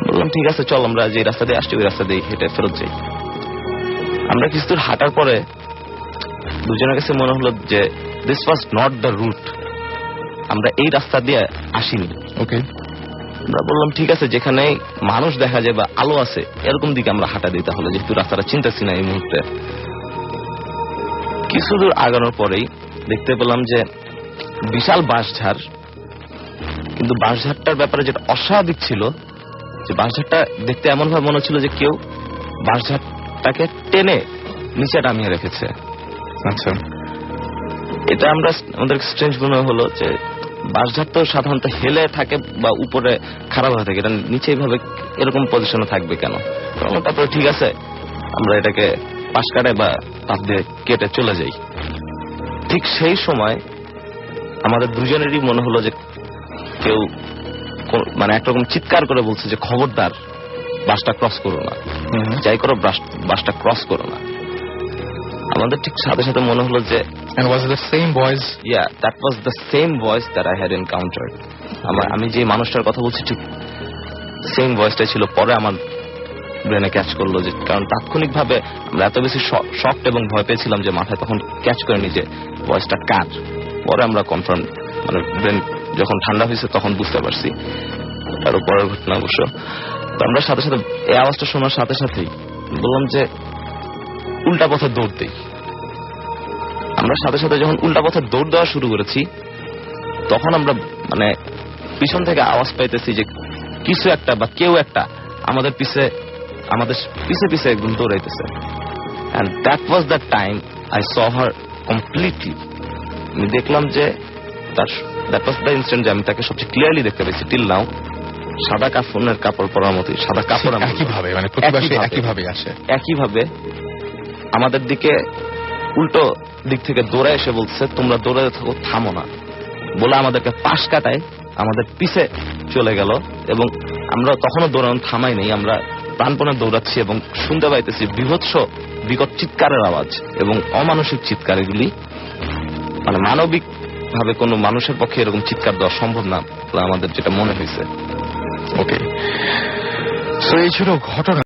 বললাম ঠিক আছে চল, আমরা যে রাস্তা দিয়ে আসছি ওই রাস্তা দিয়ে হেঁটে ফেরত যাই। আমরা কিছু দূর হাঁটার পরে দুজনের কাছে মনে হলো যে this was not the route, আমরা এই রাস্তা দিয়ে আসিনি। ওকে। আমরা বললাম ঠিক আছে, যেখানে মানুষ দেখা যায় বা আলো আছে এরকম দিকে আমরা হাঁটা দিই তাহলে, যেহেতু রাস্তাটা চিন্তাছি না এই মুহূর্তে। কিছু দূর আগানোর পরেই দেখতে পেলাম যে বিশাল বাঁশঝাড়, কিন্তু বাঁশঝাড়টার ব্যাপারে যেটা অস্বাভাবিক ছিল যে বাঁশঝাড়টা দেখতে এমন ভাবে মনে হচ্ছিল যে কেউ বাঁশঝাড়টাকে টেনে নিচে নামিয়ে রেখেছে। আচ্ছা, এটা আমাদের স্ট্রেঞ্জ মনে হলো যে বাঁশঝাড় তো সাধারণত হেলে থাকে বা উপরে খারাপ হয়ে থাকে, এটা নিচে এইভাবে এরকম পজিশনে থাকবে কেন? তারপরে ঠিক আছে, আমরা এটাকে পাশ কাটে বা পাশ দিয়ে কেটে চলে যাই। ঠিক সেই সময় আমাদের দুজনেরই মনে হলো যে কেউ মানে একরকম চিৎকার করে বলছে যে খবরদার বাসটা ক্রস করো না, যাই করো বাসটা ক্রস করো না। আমাদের ঠিক সাথে সাথে মনে হলো যে and was it the same voice? yeah, that was the same voice that I had encountered. আমি যে মানুষটার কথা বলছি ঠিক সেম ভয়েসটাই ছিল। পরে আমার ব্রেনে ক্যাচ করলো যে, কারণ তাৎক্ষণিকভাবে আমরা এত বেশি শকড এবং ভয় পেয়েছিলাম যে মাথায় তখন ক্যাচ করেনি যে ভয়েসটা কার। পরে আমরা কনফার্ম, মানে ব্রেন যখন ঠান্ডা হয়েছে তখন বুঝতে পারছি। তারও পরের ঘটনা অবশ্য। তো আমরা সাথে সাথে এই আওয়াজটা শোনার সাথে সাথেই বললাম যে উল্টা পথে দৌড় দেই। আমরা সাথে সাথে যখন উল্টা পথে দৌড় দেওয়া শুরু করেছি তখন আমরা মানে পিছন থেকে আওয়াজ পাইতেছি যে কিছু একটা বা কেউ একটা আমাদের পিছে পিছে একদম দৌড়াইতেছে। and that was the time I saw her completely. আমি দেখলাম যে that was the instant যে আমি তাকে সবচেয়ে ক্লিয়ারলি দেখতে পেয়েছি till now। সাদা কাফনের কাপড় পরার মতো, সাদা কাপড় একইভাবে, মানে প্রতিবার সে একইভাবে আসে, একইভাবে আমাদের দিকে উল্টো দিক থেকে দৌড়ে এসে বলছে তোমরা দৌড়ে থাকো, থামো না বলে আমাদেরকে পাশ কাটায় আমাদের পিছে চলে গেল। এবং আমরা তখনও দৌড়ানো থামাই নেই, আমরা প্রাণপণে দৌড়াচ্ছি এবং শুনতে পাইতেছি বিভৎস বিকট চিৎকারের আওয়াজ এবং অমানসিক চিৎকার। এগুলি মানে মানবিক ভাবে কোনো মানুষের পক্ষে এরকম চিৎকার দেওয়া সম্ভব না আমাদের যেটা মনে হয়েছে। ওকে, সো এই ছিল ঘটনা।